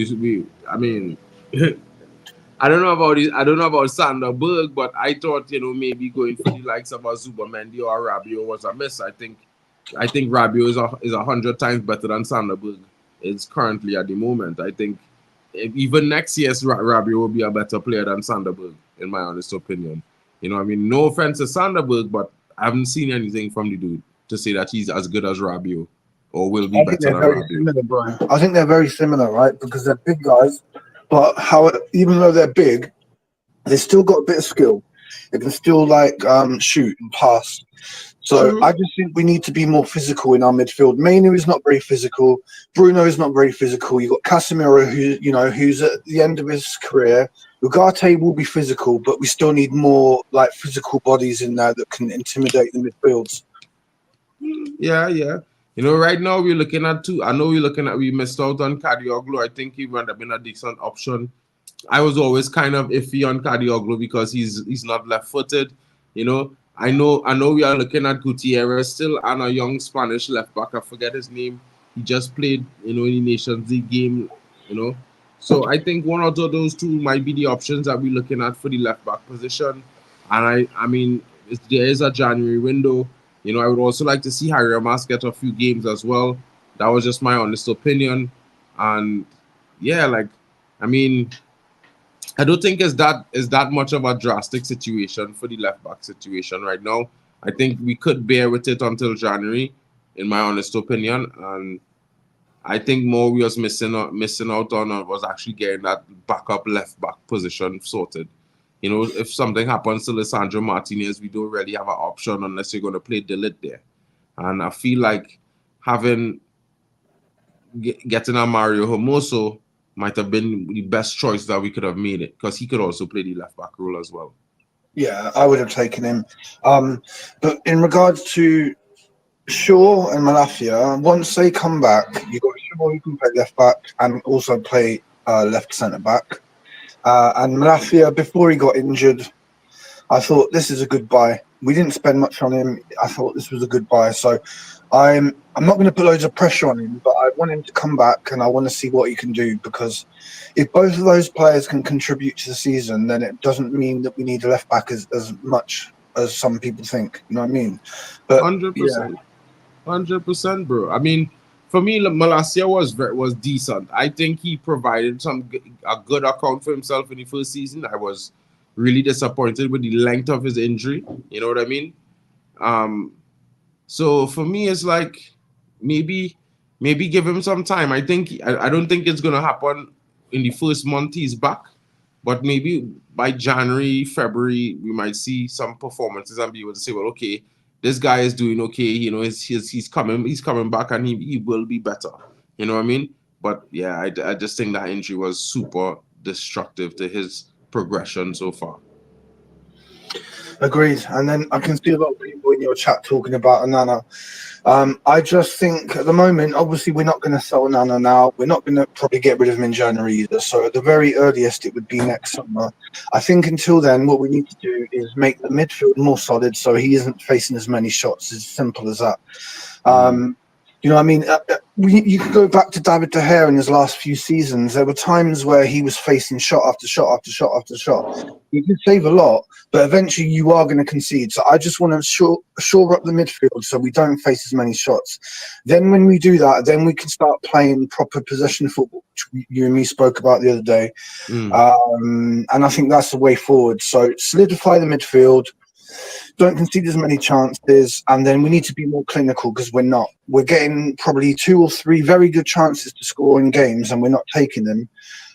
I don't know about Sander Berge, but I thought, you know, maybe going for the likes of Zubamendi or Rabiot was a miss. I think Rabiot is 100 times better than Sander Berge is currently at the moment. I think even next year, Rabiot will be a better player than Sander Berge, in my honest opinion. You know, I mean, no offense to Sander Berge, but I haven't seen anything from the dude to say that he's as good as Rabiot or will be I think better they're than very Rabiot? similar, Brian. I think they're very similar, right? Because they're big guys, but even though they're big, they still got a bit of skill. They can still shoot and pass. So True. I just think we need to be more physical in our midfield. Mainu is not very physical. Bruno is not very physical. You've got Casemiro, who's at the end of his career. Ugarte will be physical, but we still need more physical bodies in there that can intimidate the midfields. Yeah, yeah. Right now we're looking at two. I know we missed out on Kadioglu. I think he would have been a decent option. I was always kind of iffy on Kadioglu because he's not left-footed. I know we are looking at Gutierrez still and a young Spanish left back. I forget his name. He just played, in the Nations League game, So I think one or two of those two might be the options that we're looking at for the left back position. And I mean, there is a January window. I would also like to see Harry Ramas get a few games as well. That was just my honest opinion. And yeah, I mean, I don't think it's that much of a drastic situation for the left back situation right now. I think we could bear with it until January, in my honest opinion. And I think more we was missing out on was actually getting that backup left back position sorted. If something happens to Lisandro Martinez, we don't really have an option unless you're going to play Delete there. And I feel like getting a Mario Hermoso might have been the best choice that we could have made it, because he could also play the left back role as well. Yeah, I would have taken him. But in regards to Shaw and Malafia, once they come back, you've got Shaw who can play left back and also play left centre back. And Malafia, before he got injured, I thought this is a good buy. We didn't spend much on him. I thought this was a good buy. So I'm not going to put loads of pressure on him, but I want him to come back and I want to see what he can do, because if both of those players can contribute to the season, then it doesn't mean that we need a left back as much as some people think. You know what I mean? But 100%. 100%, bro. I mean, for me, Malacia was decent. I think he provided a good account for himself in the first season. I was really disappointed with the length of his injury. You know what I mean? So for me, it's like maybe give him some time. I don't think it's gonna happen in the first month he's back, but maybe by January, February, we might see some performances and be able to say, well, okay, this guy is doing okay. He's coming back, and he will be better. You know what I mean? But yeah, I just think that injury was super destructive to his progression so far. agreed. And then I can see a lot of people in your chat talking about Onana. I just think at the moment, obviously, we're not going to sell Onana now. We're not going to probably get rid of him in January either. So at the very earliest, it would be next summer. I think until then, what we need to do is make the midfield more solid so he isn't facing as many shots. As simple as that. You know what I mean? You could go back to David De Gea in his last few seasons. There were times where he was facing shot after shot after shot after shot. He did save a lot, but eventually you are going to concede. So I just want to shore up the midfield so we don't face as many shots. Then when we do that, then we can start playing proper possession football, which you and me spoke about the other day. And I think that's the way forward. So solidify the midfield. Don't concede as many chances, and then we need to be more clinical, because we're not. We're getting probably 2 or 3 very good chances to score in games, and we're not taking them.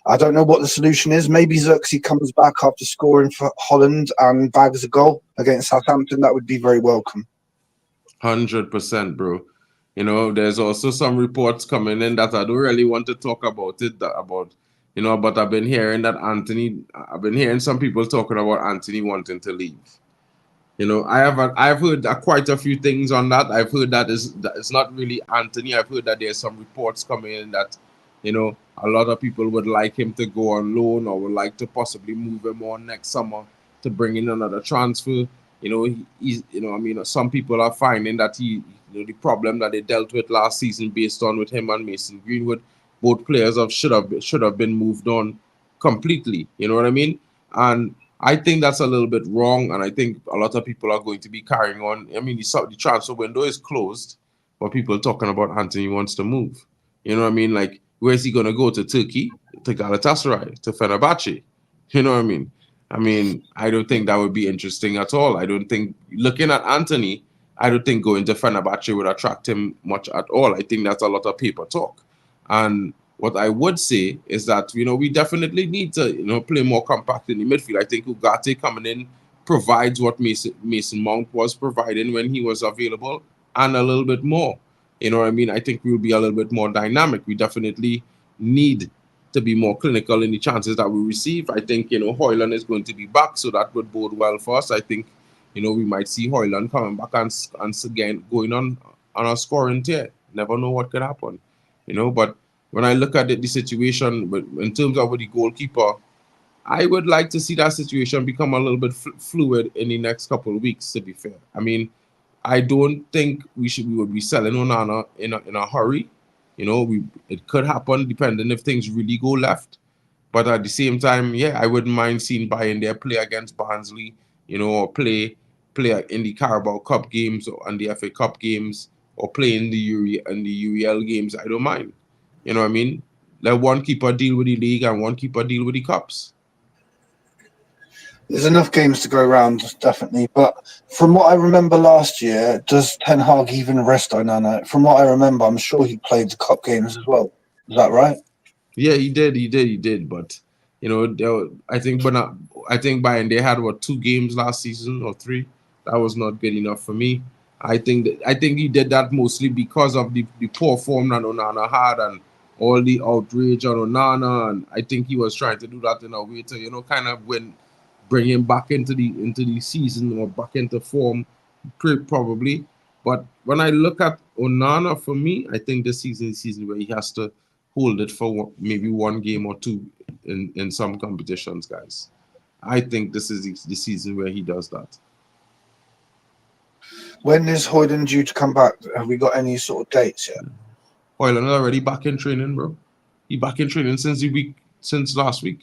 I don't know what the solution is. Maybe Xerxes comes back after scoring for Holland and bags a goal against Southampton. That would be very welcome. 100%, bro. There's also some reports coming in that I don't really want to talk about it, but I've been hearing I've been hearing some people talking about Anthony wanting to leave. I've heard quite a few things on that. I've heard that it's not really Anthony. I've heard that there's some reports coming in that, a lot of people would like him to go on loan or would like to possibly move him on next summer to bring in another transfer. Some people are finding that the problem that they dealt with last season based on with him and Mason Greenwood, both players should have been moved on completely. You know what I mean? And I think that's a little bit wrong, and I think a lot of people are going to be carrying on. I mean, the transfer window is closed, but people are talking about Anthony wants to move. You know what I mean? Like, where is he going to go? To Turkey? To Galatasaray? To Fenerbahce? You know what I mean? I don't think that would be interesting at all. I don't think, looking at Anthony, I don't think going to Fenerbahce would attract him much at all. I think that's a lot of paper talk. And what I would say is that, we definitely need to, play more compact in the midfield. I think Ugarte coming in provides what Mason Mount was providing when he was available and a little bit more. You know what I mean? I think we'll be a little bit more dynamic. We definitely need to be more clinical in the chances that we receive. I think, Højlund is going to be back, so that would bode well for us. I think, we might see Højlund coming back and again going on a scoring tear. Never know what could happen, But when I look at the situation, but in terms of the goalkeeper, I would like to see that situation become a little bit fluid in the next couple of weeks, to be fair. I mean, I don't think we would be selling Onana in a hurry. It could happen depending if things really go left. But at the same time, I wouldn't mind seeing Bayern there play against Barnsley, or play in the Carabao Cup games and the FA Cup games, or play in the UEL games. I don't mind. You know what I mean? Let one keeper deal with the league and one keeper deal with the cups. There's enough games to go around, definitely. But from what I remember last year, does Ten Hag even rest Onana? From what I remember, I'm sure he played the cup games as well. Is that right? Yeah, he did. But I think Bayern, they had 2 games last season or 3. That was not good enough for me. I think he did that mostly because of the poor form that Onana had and all the outrage on Onana, and I think he was trying to do that in a way to kind of bring him back into the season or back into form, probably. But when I look at Onana, for me, I think this season is a season where he has to hold it for maybe 1 game or 2 in some competitions, guys. I think this is the season where he does that. When is Højlund due to come back? Have we got any sort of dates yet? Højlund is already back in training, bro. He back in training since last week.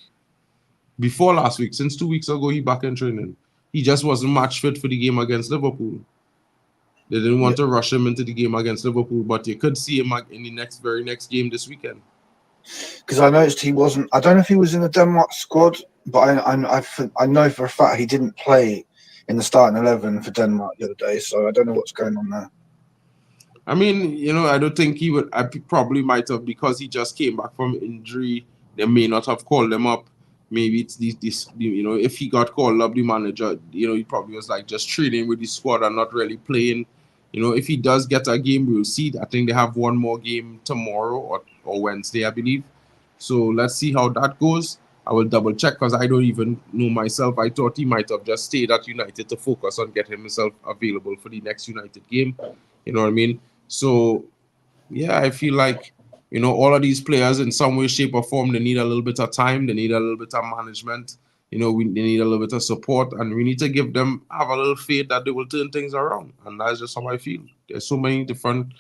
Before last week, since 2 weeks ago, he back in training. He just wasn't match fit for the game against Liverpool. They didn't want to rush him into the game against Liverpool, but you could see him in the very next game this weekend. Because I noticed he wasn't. I don't know if he was in the Denmark squad, but I know for a fact he didn't play in the starting 11 for Denmark the other day. So I don't know what's going on there. I mean, I don't think he would. I probably might have, because he just came back from injury. They may not have called him up. Maybe it's this. If he got called up, the manager, he probably was like just training with the squad and not really playing. If he does get a game, we'll see. I think they have 1 more game tomorrow or Wednesday, I believe. So let's see how that goes. I will double check because I don't even know myself. I thought he might have just stayed at United to focus on getting himself available for the next United game. You know what I mean? So, I feel like, all of these players in some way, shape, or form, they need a little bit of time. They need a little bit of management. They need a little bit of support, and we need to have a little faith that they will turn things around. And that's just how I feel. There's so many different,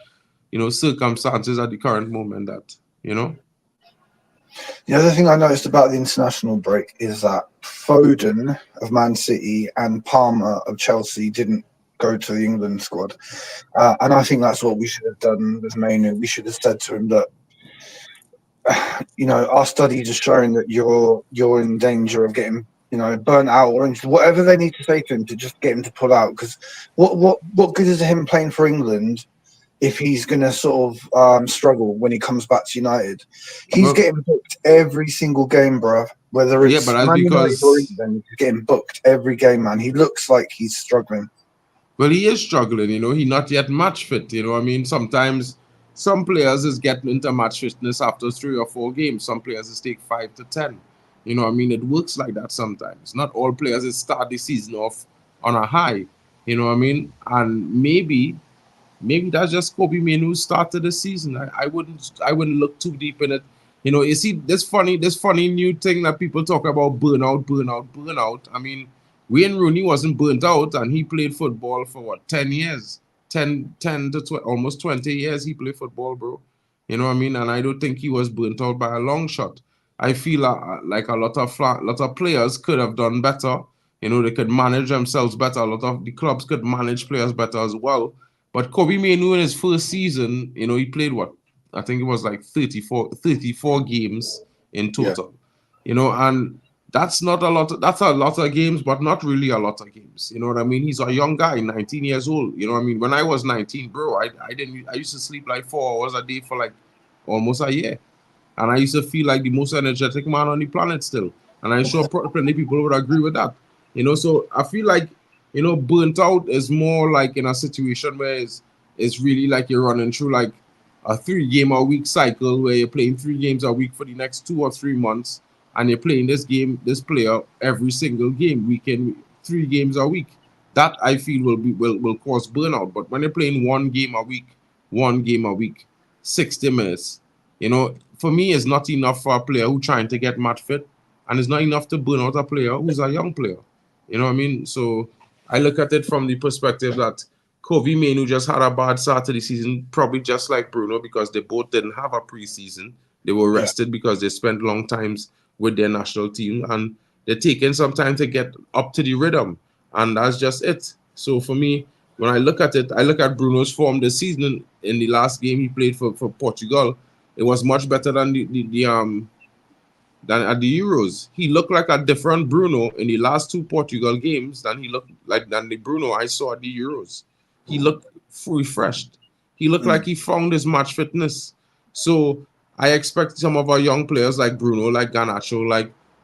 circumstances at the current moment that, The other thing I noticed about the international break is that Foden of Man City and Palmer of Chelsea didn't go to the England squad. And I think that's what we should have done with Mainu. We should have said to him that, our studies are showing that you're in danger of getting, burnt out or injured. Whatever they need to say to him to just get him to pull out. Because what good is him playing for England if he's going to sort of struggle when he comes back to United? He's getting booked every single game, bro. Whether it's but that's because or England, he's getting booked every game, man. He looks like he's struggling. Well, he is struggling, he's not yet match fit, I mean, sometimes some players is getting into match fitness after 3 or 4 games. Some players is take 5 to 10. I mean, it works like that sometimes. Not all players is start the season off on a high, you know what I mean? And maybe that's just Kobe Mainoo started the season. I wouldn't look too deep in it. You see this funny new thing that people talk about, burnout. I mean, Wayne Rooney wasn't burnt out, and he played football for 10 years, 10 to almost 20 years. He played football, bro. You know what I mean? And I don't think he was burnt out by a long shot. I feel like a lot of players could have done better. They could manage themselves better. A lot of the clubs could manage players better as well. But Kobe Mainoo in his first season, he played I think it was like 34 games in total. And that's not a lot. That's a lot of games, but not really a lot of games. You know what I mean? He's a young guy, 19 years old. You know what I mean? When I was 19, bro, I used to sleep like 4 hours a day for like almost a year. And I used to feel like the most energetic man on the planet still. And I'm sure plenty of people would agree with that. You know, so I feel like, you know, burnt out is more like in a situation where it's really like you're running through like a 3-game-a-week cycle where you're playing 3 games a week for the next 2 or 3 months, and you're playing this player every single game, weekend, 3 games a week. That I feel will cause burnout. But when you're playing 1 game a week, 60 minutes, you know, for me, it's not enough for a player who's trying to get match fit, and it's not enough to burn out a player who's a young player. You know what I mean? So I look at it from the perspective that Kobe Mainoo just had a bad start to the season, probably just like Bruno, because they both didn't have a preseason. They were rested because they spent long times with their national team, and they're taking some time to get up to the rhythm, and that's just it. So for me, when I look at it, I look at Bruno's form this season. In the last game he played for Portugal, it was much better than than at the Euros. He looked like a different Bruno in the last 2 Portugal games than the Bruno I saw at the Euros. He looked refreshed. He looked like he found his match fitness. So I expect some of our young players like Bruno, like Garnacho,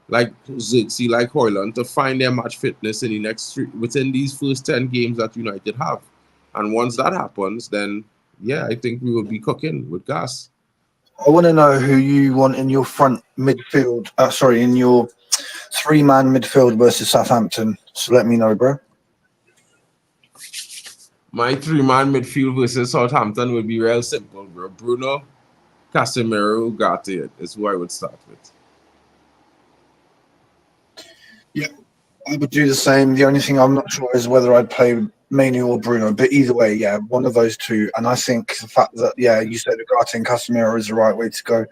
like Zirkzee, like Hoyland to find their match fitness in the within these first 10 games that United have. And once that happens, then yeah, I think we will be cooking with gas. I want to know who you want in your front midfield. In your 3-man midfield versus Southampton. So let me know, bro. My 3-man midfield versus Southampton would be real simple, bro. Bruno, Casemiro, Ugarte is who I would start with. Yeah, I would do the same. The only thing I'm not sure is whether I'd play Mainoo or Bruno, but either way, yeah, one of those two. And I think the fact that, yeah, you said Ugarte and Casemiro is the right way to go.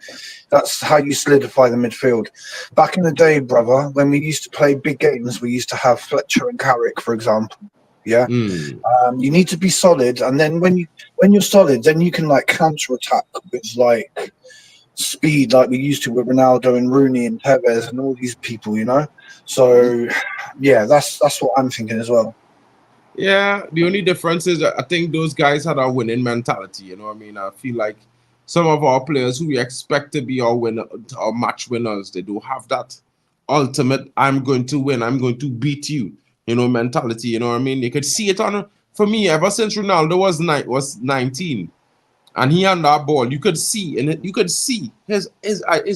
That's how you solidify the midfield. Back in the day, brother, when we used to play big games, we used to have Fletcher and Carrick, for example. Yeah, you need to be solid, and then when you're solid, then you can like counter attack with like speed, like we used to with Ronaldo and Rooney and Tevez and all these people, you know. So yeah, that's what I'm thinking as well. Yeah, the only difference is that I think those guys had a winning mentality. You know what I mean? I feel like some of our players who we expect to be our match winners, they do have that ultimate "I'm going to win, I'm going to beat you," you know, mentality. You know what I mean? You could see it for me ever since Ronaldo was 19, and he had that ball. You could see, and you could see his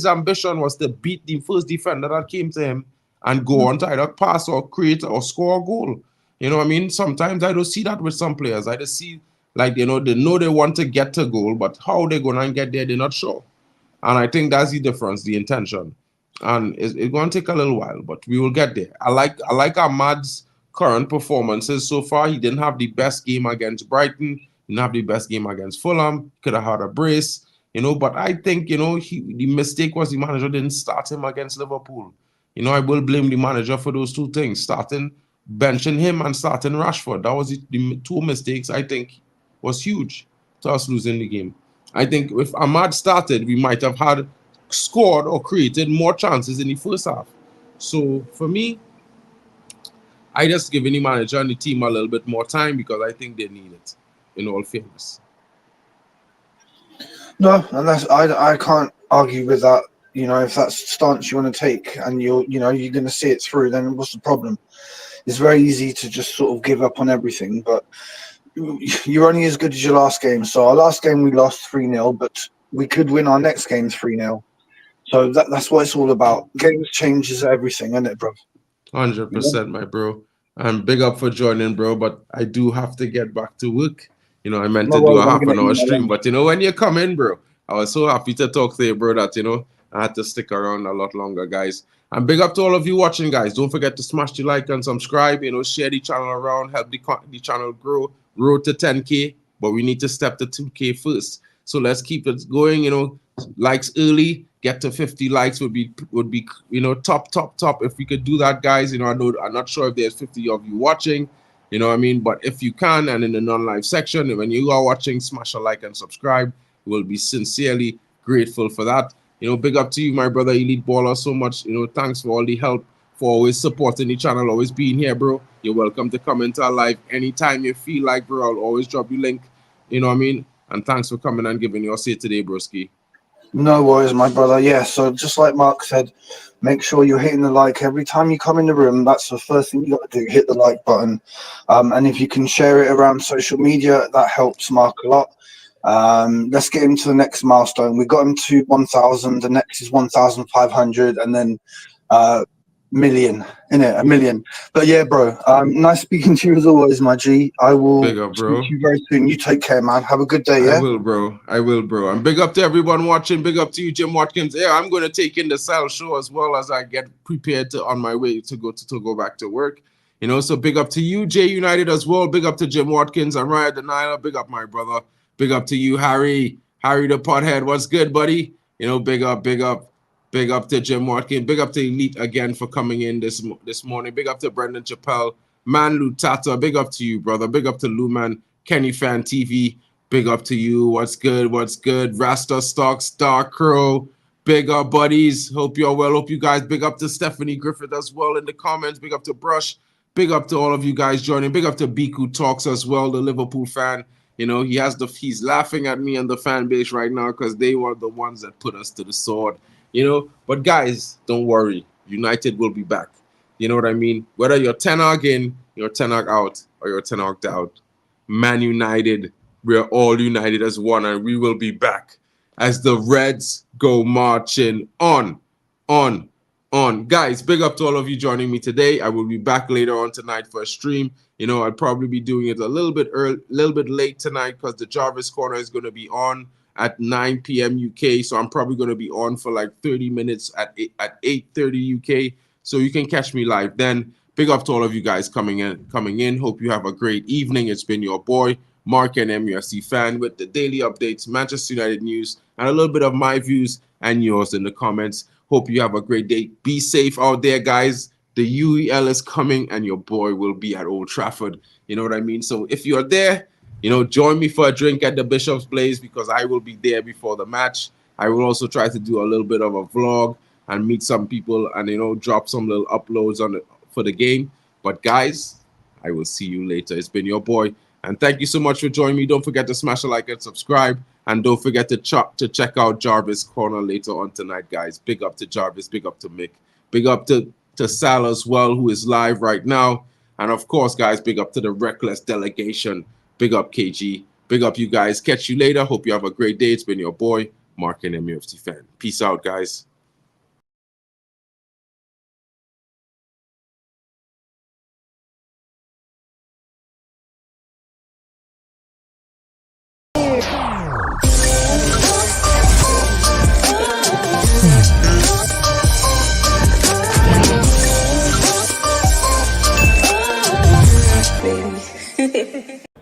ambition was to beat the first defender that came to him and go on to either pass or create or score a goal. You know what I mean? Sometimes I don't see that with some players. I just see, like, you know they want to get to goal, but how they're going to get there, they're not sure. And I think that's the difference, the intention. And it's going to take a little while, but we will get there. I like Ahmad's current performances so far. He didn't have the best game against Brighton. He didn't have the best game against Fulham. Could have had a brace, you know. But I think, you know, the mistake was the manager didn't start him against Liverpool. You know, I will blame the manager for those 2 things: benching him and starting Rashford. That was the 2 mistakes I think was huge to us losing the game. I think if Ahmad started, we might have had scored or created more chances in the first half. So for me, I just giving the manager and the team a little bit more time because I think they need it, in all fairness. No, and I can't argue with that. You know, if that's the stance you want to take and you're going to see it through, then what's the problem? It's very easy to just sort of give up on everything, but you're only as good as your last game. So our last game we lost 3-0, but we could win our next game 3-0. So that's what it's all about. Games changes everything, isn't it, bro? 100%, my bro. And big up for joining, bro. But I do have to get back to work. You know, I meant to do a half an hour stream, but you know, when you come in, bro, I was so happy to talk to you, bro, that, you know, I had to stick around a lot longer, guys. And big up to all of you watching, guys. Don't forget to smash the like and subscribe. You know, share the channel around, help the channel grow. Road to 10K, but we need to step to 2K first. So let's keep it going. You know, likes early. Get to 50 likes would be you know, top. If we could do that, guys. You know, I'm not sure if there's 50 of you watching. You know what I mean? But if you can, and in the non-live section, when you are watching, smash a like and subscribe. We'll be sincerely grateful for that. You know, big up to you, my brother Elite Baller, so much. You know, thanks for all the help for always supporting the channel, always being here, bro. You're welcome to come into our live anytime you feel like, bro. I'll always drop you link. You know what I mean? And thanks for coming and giving your say today, broski. No worries, my brother. Yeah, so just like Mark said, make sure you're hitting the like every time you come in the room. That's the first thing you got to do, hit the like button. And if you can share it around social media, that helps Mark a lot. Let's get him to the next milestone. We got him to 1,000. The next is 1,500, and then million, innit? A million. But yeah, bro, nice speaking to you as always, my G. I will Big up, bro. speak to you very soon. You take care, man. Have a good day, yeah? I will, bro. I will, bro. And big up to everyone watching. Big up to you, Jim Watkins. Yeah, I'm going to take in the Sal show as well as I get prepared to on my way to go back to work. You know, so big up to you, J United as well. Big up to Jim Watkins and Ryan Denial. Big up, my brother. Big up to you, Harry. Harry the Pothead. What's good, buddy? You know, big up, big up. Big up to Jim Watkins. Big up to Elite again for coming in this morning. Big up to Brendan Chappelle. Man Lutata. Big up to you, brother. Big up to Luman. Kenny Fan TV. Big up to you. What's good? What's good? Rasta Stocks, Dark Crow. Big up, buddies. Hope you're well. Hope you guys. Big up to Stephanie Griffith as well in the comments. Big up to Brush. Big up to all of you guys joining. Big up to Biku Talks as well, the Liverpool fan. You know, he's laughing at me and the fan base right now because they were the ones that put us to the sword. You know, but guys, don't worry. United will be back. You know what I mean? Whether you're 10-og in, you're 10-og out, or you're 10-og out. Man United, we're all united as one, and we will be back as the Reds go marching on. Guys, big up to all of you joining me today. I will be back later on tonight for a stream. You know, I'll probably be doing it a little bit late tonight because the Jarvis Corner is going to be on at 9 p.m. UK. So I'm probably going to be on for like 30 minutes at 8:30 UK. So you can catch me live then. Big up to all of you guys coming in. Hope you have a great evening. It's been your boy, Mark, and MUFC fan with the daily updates, Manchester United news, and a little bit of my views and yours in the comments. Hope you have a great day. Be safe out there, guys. The UEL is coming, and your boy will be at Old Trafford. You know what I mean? So if you're there, you know, join me for a drink at the Bishop's Blaze because I will be there before the match. I will also try to do a little bit of a vlog and meet some people and, you know, drop some little uploads on it for the game. But guys, I will see you later. It's been your boy, and thank you so much for joining me. Don't forget to smash a like and subscribe, and don't forget to check out Jarvis Corner later on tonight, guys. Big up to Jarvis, big up to Mick, big up to Sal as well, who is live right now, and of course, guys, big up to the Reckless delegation. Big up KG, big up you guys. Catch you later. Hope you have a great day. It's been your boy, Mark, and MUFC fan. Peace out, guys.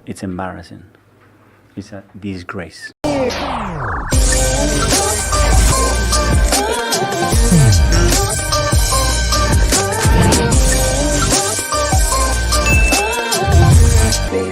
It's embarrassing. It's a disgrace.